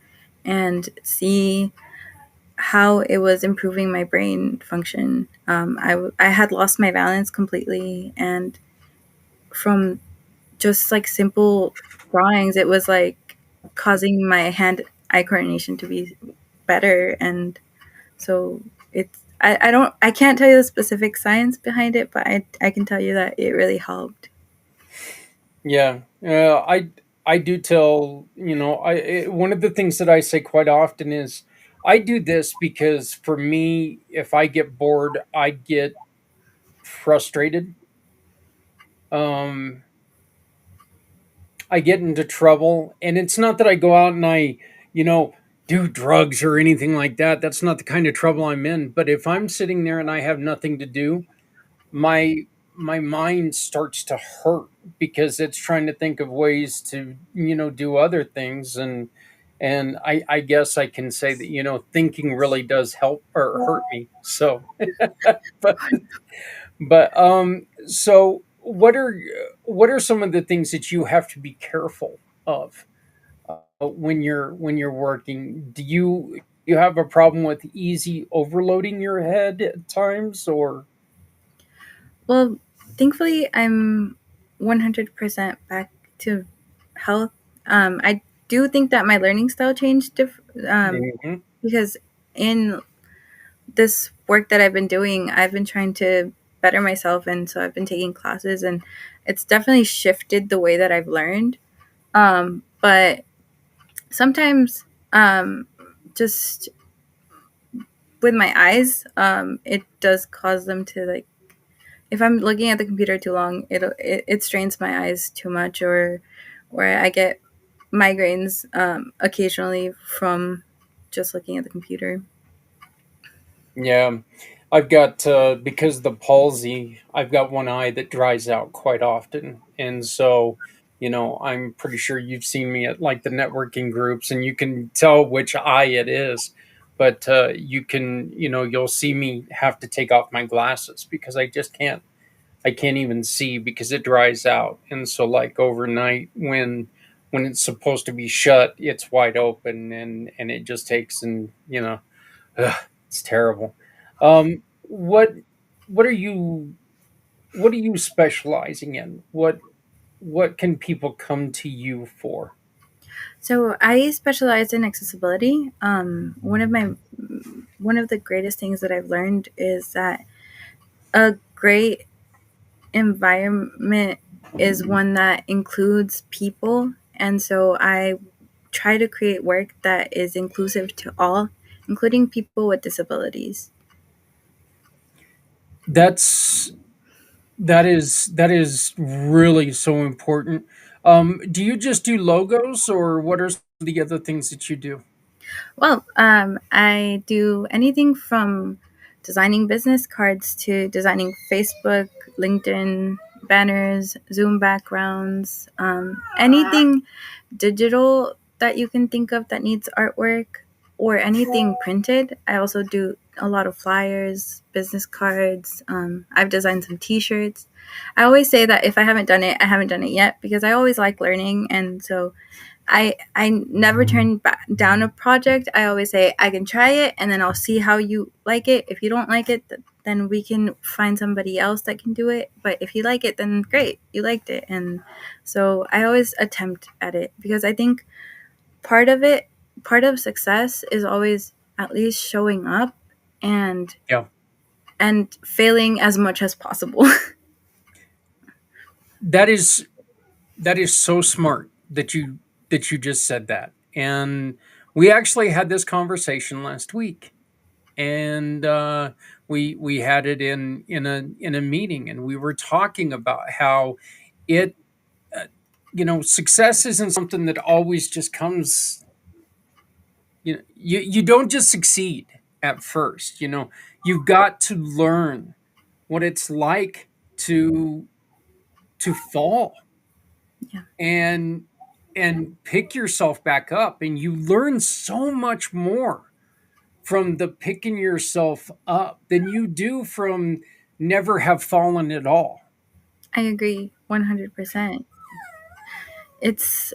and see how it was improving my brain function. I had lost my balance completely, and from just like simple drawings, it was like causing my hand eye coordination to be better. And so I can't tell you the specific science behind it, but I can tell you that it really helped. Yeah, I do tell, one of the things that I say quite often is I do this because for me, if I get bored, I get frustrated. Um, I get into trouble, and it's not that I go out and you know, do drugs or anything like that. That's not the kind of trouble I'm in. But if I'm sitting there and I have nothing to do, my my mind starts to hurt because it's trying to think of ways to do other things. And I guess I can say that thinking really does help or hurt me. So but so what are some of the things that you have to be careful of when you're working? Do you have a problem with easy overloading your head at times, or? Well, thankfully, I'm 100% back to health. I do think that my learning style changed because in this work that I've been doing, I've been trying to better myself, and so I've been taking classes, and it's definitely shifted the way that I've learned. But sometimes, just with my eyes, it does cause them to, like, if I'm looking at the computer too long, it strains my eyes too much, or I get migraines occasionally from just looking at the computer. Yeah, I've got because of the palsy, I've got one eye that dries out quite often, and so I'm pretty sure you've seen me at like the networking groups, and you can tell which eye it is. But you'll see me have to take off my glasses because I just can't. I can't even see because it dries out, and so like overnight when it's supposed to be shut, it's wide open, and it just takes and. Ugh, it's terrible. What what are you what are you specializing in? What can people come to you for? So I specialize in accessibility. One of the greatest things that I've learned is that a great environment is one that includes people, and so I try to create work that is inclusive to all, including people with disabilities. That's that is really so important. Do you just do logos, or what are some of the other things that you do? Well, I do anything from designing business cards to designing Facebook, LinkedIn banners, Zoom backgrounds, anything digital that you can think of that needs artwork, or anything printed. I also do a lot of flyers, business cards. I've designed some T-shirts. I always say that if I haven't done it, I haven't done it yet, because I always like learning, and so I never turn down a project. I always say I can try it, and then I'll see how you like it. If you don't like it, then we can find somebody else that can do it. But if you like it, then great, you liked it. And so I always attempt at it, because I think part of it, part of success is always at least showing up and Yeah, failing as much as possible. that is that is so smart that you just said that. And we actually had this conversation last week, and we had it in a meeting, and we were talking about how it uh, success isn't something that always just comes. You don't just succeed at first. You've got to learn what it's like to fall Yeah, and pick yourself back up, and you learn so much more from the picking yourself up than you do from never have fallen at all. I agree 100%. It's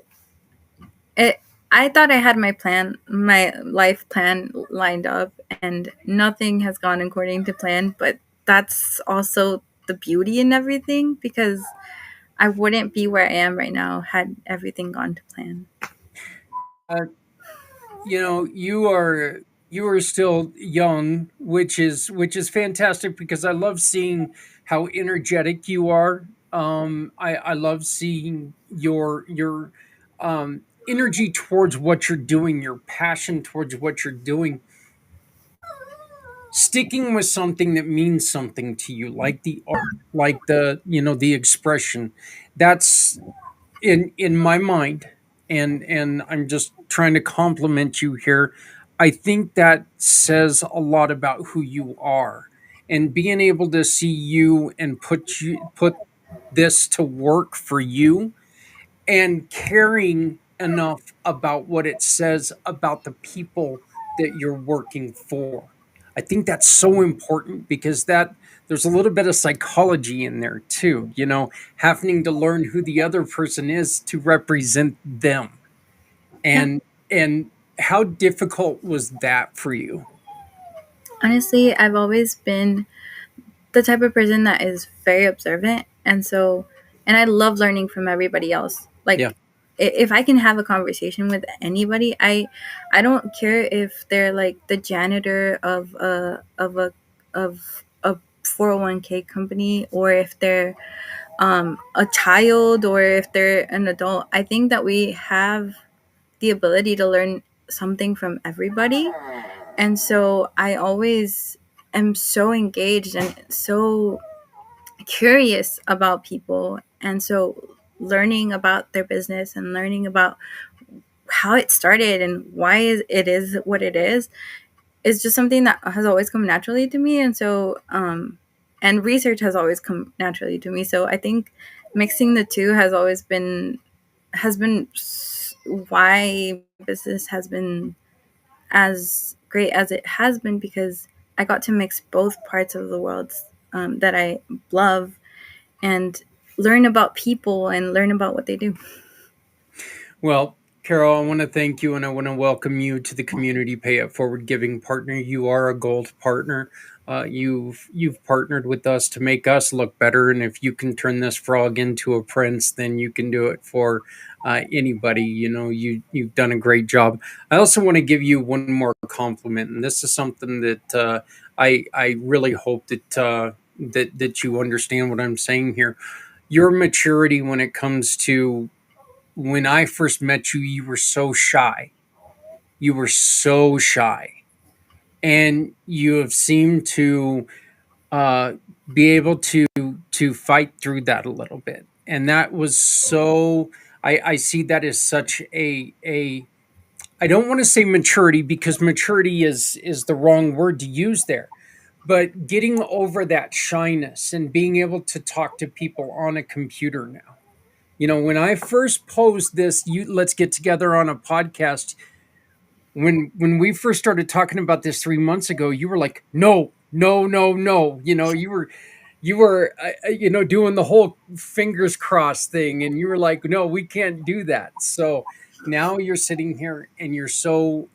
it I thought I had my life plan lined up, and nothing has gone according to plan, but that's also the beauty in everything, because I wouldn't be where I am right now had everything gone to plan. uh, you are still young, which is fantastic, because I love seeing how energetic you are. I love seeing your energy towards what you're doing, your passion towards what you're doing, sticking with something that means something to you, like the art, like the expression. That's in my mind, and I'm just trying to compliment you here. I think that says a lot about who you are, and being able to see you and put this to work for you, and caring enough about what it says about the people that you're working for. I think that's so important, because that there's a little bit of psychology in there too, having to learn who the other person is to represent them. Yeah. And how difficult was that for you? Honestly, I've always been the type of person that is very observant, and I love learning from everybody else. Yeah. Like, if I can have a conversation with anybody, I don't care if they're like the janitor of a 401k company, or if they're a child, or if they're an adult. I think that we have the ability to learn something from everybody. And so I always am so engaged and so curious about people. And so learning about their business and learning about how it started and why it is what it is just something that has always come naturally to me. And so and research has always come naturally to me. So I think mixing the two has been why business has been as great as it has been, because I got to mix both parts of the world that I love, and learn about people and learn about what they do. Well, Caro, I want to thank you and I want to welcome you to the Community Pay It Forward Giving Partner. You are a gold partner. You've partnered with us to make us look better, and if you can turn this frog into a prince, then you can do it for anybody. You've done a great job. I also want to give you one more compliment, and this is something that I really hope that you understand what I'm saying here. Your maturity when it comes to, when I first met you, you were so shy. You were so shy. And you have seemed to uh, be able to fight through that a little bit. And that was so, I see that as such a I don't want to say maturity, because maturity is the wrong word to use there. But getting over that shyness and being able to talk to people on a computer now. When I first posed this, let's get together on a podcast. When we first started talking about this 3 months ago, you were like, no, no, no, no. You were doing the whole fingers crossed thing, and you were like, no, we can't do that. So now you're sitting here and you're so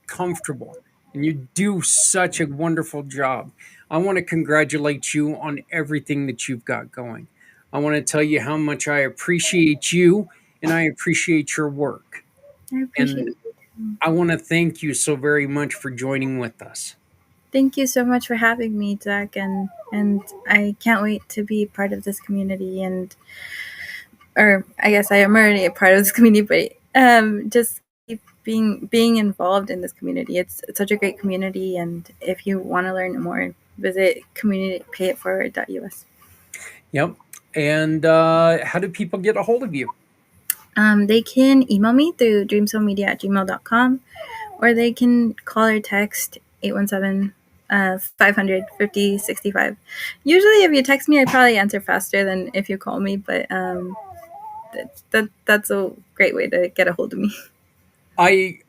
comfortable, and you do such a wonderful job. I want to congratulate you on everything that you've got going. I want to tell you how much I appreciate you and I appreciate your work. I appreciate And it. I want to thank you so very much for joining with us. Thank you so much for having me, Zach, and I can't wait to be part of this community, and or I guess I am already a part of this community, but just keep being involved in this community. It's such a great community, and if you want to learn more, visit communitypayitforward.us. Yep. And how do people get a hold of you? They can email me through dreamsomedia@gmail.com, or they can call or text 817 500 5065. Usually, if you text me, I probably answer faster than if you call me, but that's a great way to get a hold of me. I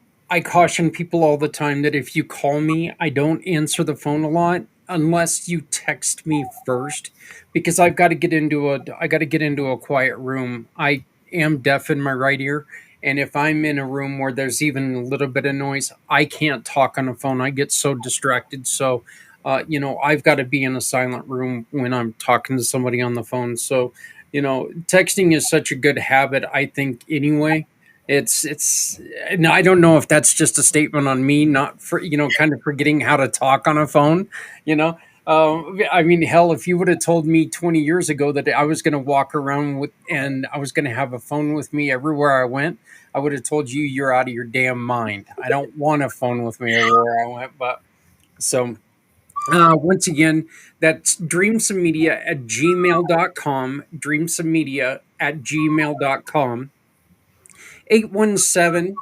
caution people all the time that if you call me, I don't answer the phone a lot unless you text me first, because I got to get into a quiet room. I am deaf in my right ear, and if I'm in a room where there's even a little bit of noise, I can't talk on the phone. I get so distracted. So I've got to be in a silent room when I'm talking to somebody on the phone. So, texting is such a good habit, I think, anyway. It's and I don't know if that's just a statement on me, not for kind of forgetting how to talk on a phone. you know I mean, hell, if you would have told me 20 years ago that I was going to walk around with and I was going to have a phone with me everywhere I went, I would have told you you're out of your damn mind. I don't want a phone with me everywhere I went. But so once again, that's dreamsomedia@gmail.com, dreamsomedia@gmail.com. 817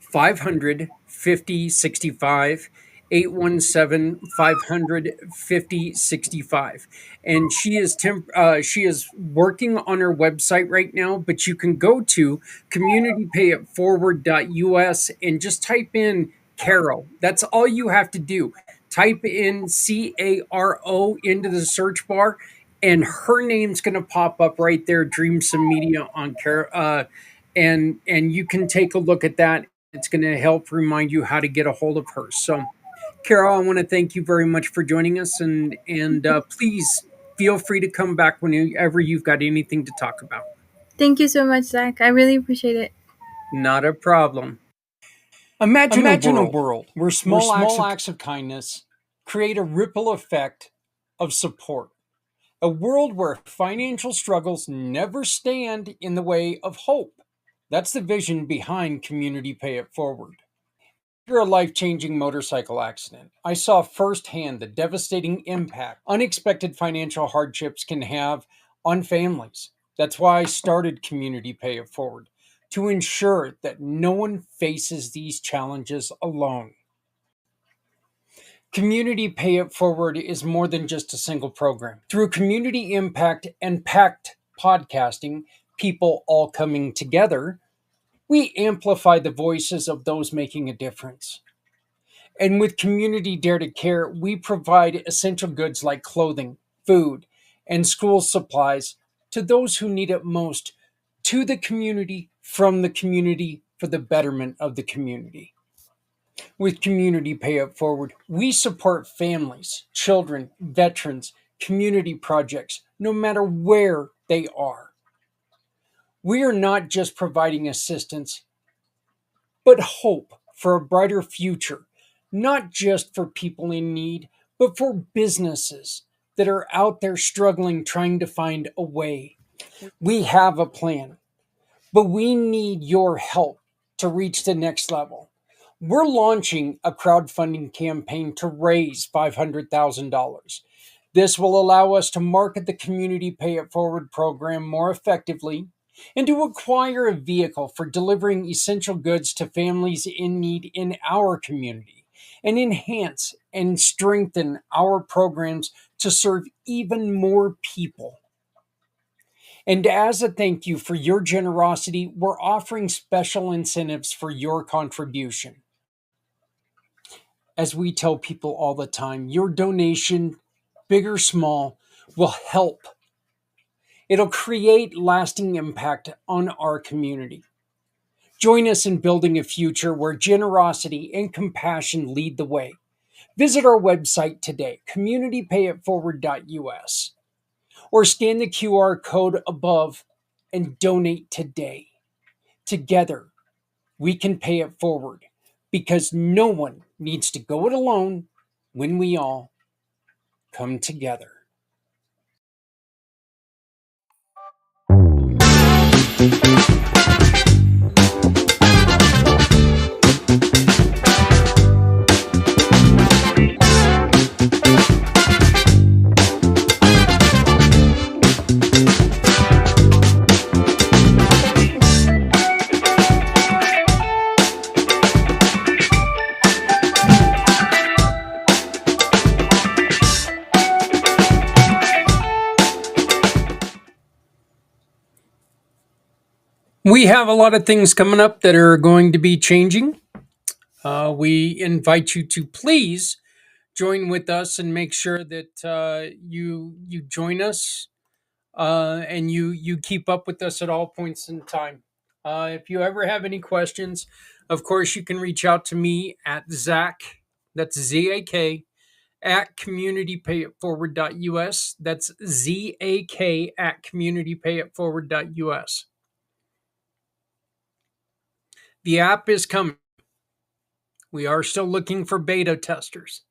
500 5065, 817 500 5065. And she is working on her website right now, but you can go to communitypayitforward.us and just type in Caro. That's all you have to do. Type in Caro into the search bar, and her name's going to pop up right there, Dream Some Media on Caro. And you can take a look at that. It's going to help remind you how to get a hold of her. So, Carol, I want to thank you very much for joining us, and please feel free to come back whenever you've got anything to talk about. Thank you so much, Zach. I really appreciate it. Not a problem. Imagine a world where small acts of kindness create a ripple effect of support. A world where financial struggles never stand in the way of hope. That's the vision behind Community Pay It Forward. After a life changing motorcycle accident, I saw firsthand the devastating impact unexpected financial hardships can have on families. That's why I started Community Pay It Forward, to ensure that no one faces these challenges alone. Community Pay It Forward is more than just a single program. Through community impact and packed podcasting, people all coming together, we amplify the voices of those making a difference. And with Community Dare to Care, we provide essential goods like clothing, food, and school supplies to those who need it most, to the community, from the community, for the betterment of the community. With Community Pay It Forward, we support families, children, veterans, community projects, no matter where they are. We are not just providing assistance, but hope for a brighter future, not just for people in need, but for businesses that are out there struggling, trying to find a way. We have a plan, but we need your help to reach the next level. We're launching a crowdfunding campaign to raise $500,000. This will allow us to market the Community Pay It Forward program more effectively and to acquire a vehicle for delivering essential goods to families in need in our community, and enhance and strengthen our programs to serve even more people. And as a thank you for your generosity, we're offering special incentives for your contribution. As we tell people all the time, your donation, big or small, will help. It'll create lasting impact on our community. Join us in building a future where generosity and compassion lead the way. Visit our website today, communitypayitforward.us, or scan the QR code above and donate today. Together, we can pay it forward, because no one needs to go it alone when we all come together. We have a lot of things coming up that are going to be changing. We invite you to please join with us and make sure that you join us, and you keep up with us at all points in time. If you ever have any questions, of course, you can reach out to me at Zach, that's ZAK, at communitypayitforward.us. That's ZAK at communitypayitforward.us. The app is coming. We are still looking for beta testers.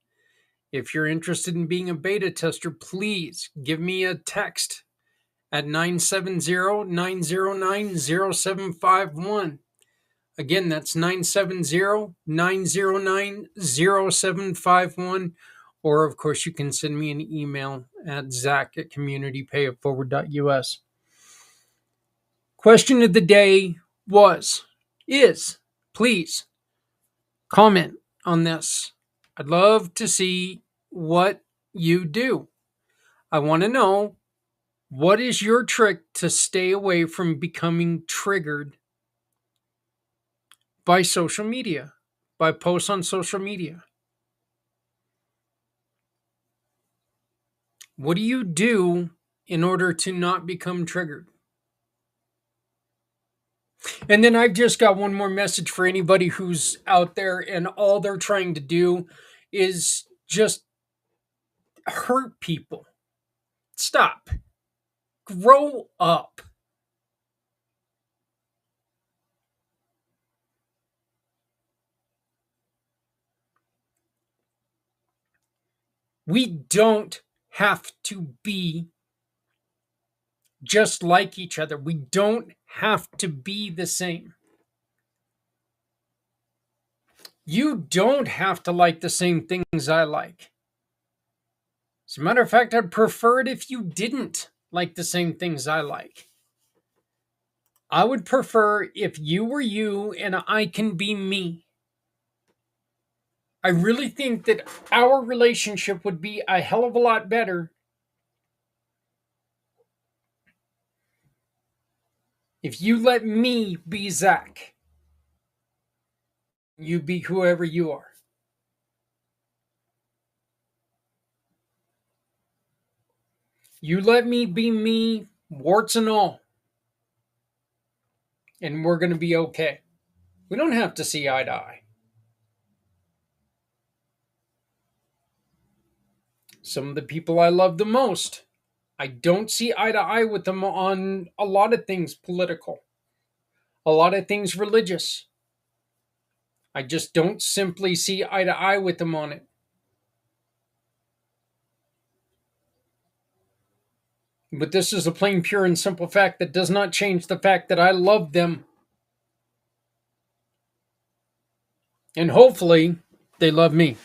If you're interested in being a beta tester, please give me a text at 970-909-0751. Again, that's 970-909-0751. Or, of course, you can send me an email at zach at communitypayitforward.us. Question of the day is, please comment on this. I'd love to see what you do. I want to know, what is your trick to stay away from becoming triggered by social media, by posts on social media? What do you do in order to not become triggered? And then I've just got one more message for anybody who's out there and all they're trying to do is just hurt people. Stop. Grow up. We don't have to be just like each other. We don't have to be the same. You don't have to like the same things I like. As a matter of fact, I'd prefer it if you didn't like the same things I like. I would prefer if you were you and I can be me. I really think that our relationship would be a hell of a lot better if you let me be Zach. You be whoever you are. You let me be me, warts and all. And we're going to be okay. We don't have to see eye to eye. Some of the people I love the most, I don't see eye to eye with them on a lot of things political, a lot of things religious. I just don't simply see eye to eye with them on it. But this is a plain, pure, and simple fact that does not change the fact that I love them. And hopefully, they love me.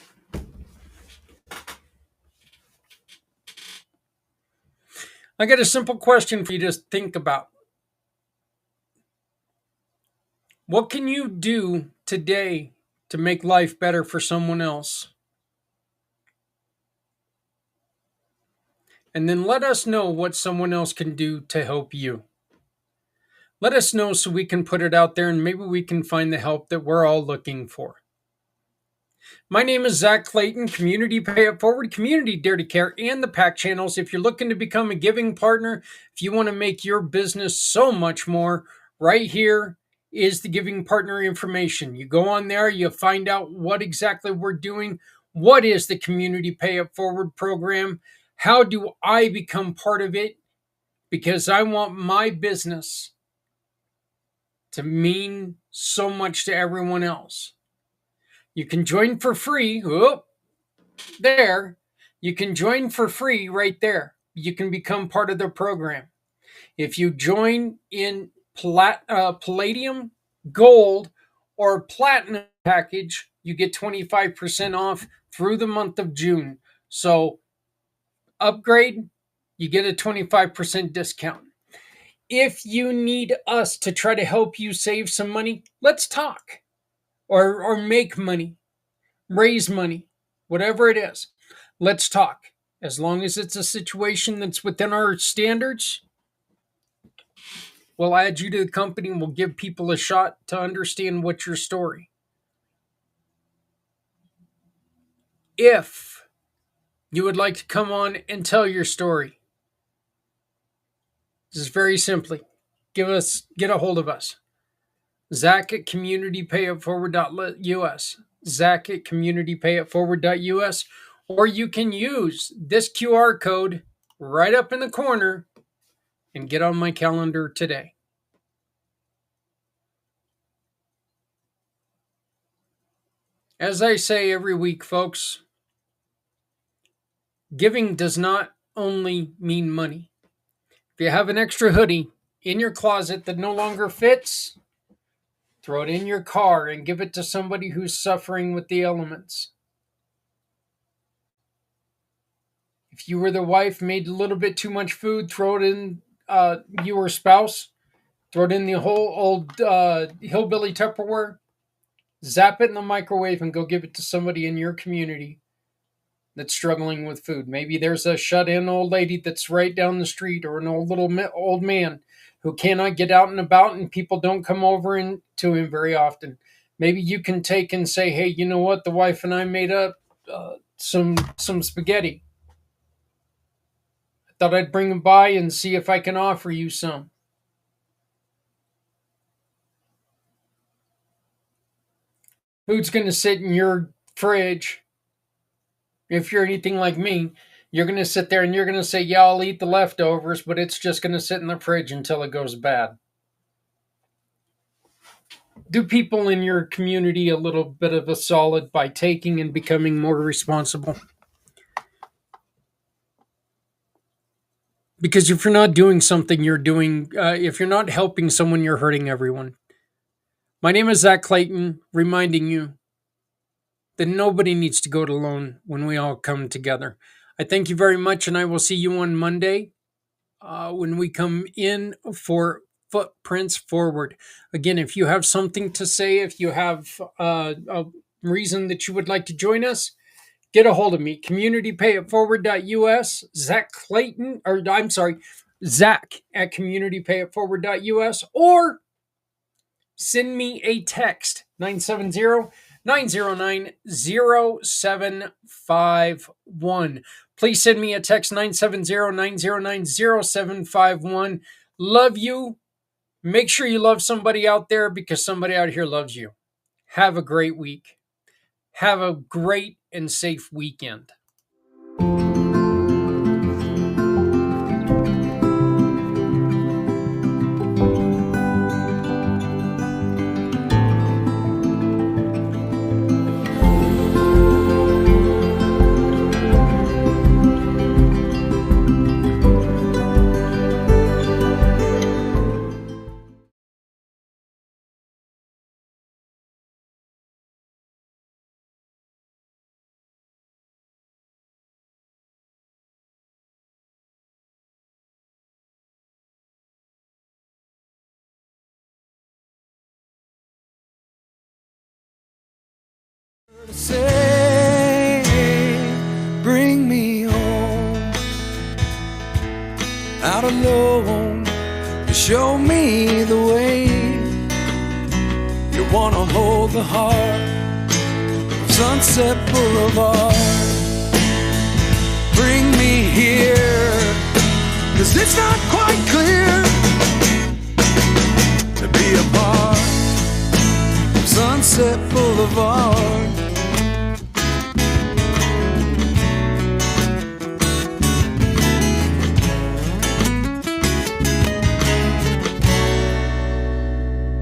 I got a simple question for you to think about. What can you do today to make life better for someone else? And then let us know what someone else can do to help you. Let us know so we can put it out there and maybe we can find the help that we're all looking for. My name is Zach Clayton, Community Pay It Forward, Community Dare to Care, and the PAC channels. If you're looking to become a giving partner, if you want to make your business so much more, right here is the giving partner information. You go on there, you find out what exactly we're doing. What is the Community Pay It Forward program? How do I become part of it? Because I want my business to mean so much to everyone else. You can join for free. Oh, there. You can join for free right there. You can become part of the program. If you join in Palladium, Gold, or Platinum package, you get 25% off through the month of June. So upgrade, you get a 25% discount. If you need us to try to help you save some money, let's talk. Or make money, raise money, whatever it is. Let's talk. As long as it's a situation that's within our standards, we'll add you to the company and we'll give people a shot to understand what's your story. If you would like to come on and tell your story, this is very simply, get a hold of us. Zach at communitypayitforward.us. Zach at communitypayitforward.us. Or you can use this QR code right up in the corner and get on my calendar today. As I say every week, folks, giving does not only mean money. If you have an extra hoodie in your closet that no longer fits, throw it in your car and give it to somebody who's suffering with the elements. If you were the wife, made a little bit too much food, throw it in, you or spouse, throw it in the whole old hillbilly Tupperware, zap it in the microwave and go give it to somebody in your community that's struggling with food. Maybe there's a shut-in old lady that's right down the street, or an old man who cannot get out and about and people don't come over to him very often. Maybe you can take and say, hey, you know what? The wife and I made up some spaghetti. I thought I'd bring them by and see if I can offer you some. Food's going to sit in your fridge. If you're anything like me, you're going to sit there and you're going to say, yeah, I'll eat the leftovers, but it's just going to sit in the fridge until it goes bad. Do people in your community a little bit of a solid by taking and becoming more responsible. Because if you're not doing something, if you're not helping someone, you're hurting everyone. My name is Zach Clayton, reminding you that nobody needs to go it alone when we all come together. I thank you very much, and I will see you on Monday when we come in for Footprints Forward. Again, if you have something to say, if you have a reason that you would like to join us, get a hold of me. CommunityPayItForward.us, Zach Clayton, or I'm sorry, Zach at CommunityPayItForward.us, or send me a text, 970-909-0751. Please send me a text, 970-909-0751. Love you. Make sure you love somebody out there because somebody out here loves you. Have a great week. Have a great and safe weekend. Say, bring me home, out alone, to show me the way. You wanna hold the heart of Sunset Boulevard. Bring me here, 'cause it's not quite clear to be a part of Sunset Boulevard.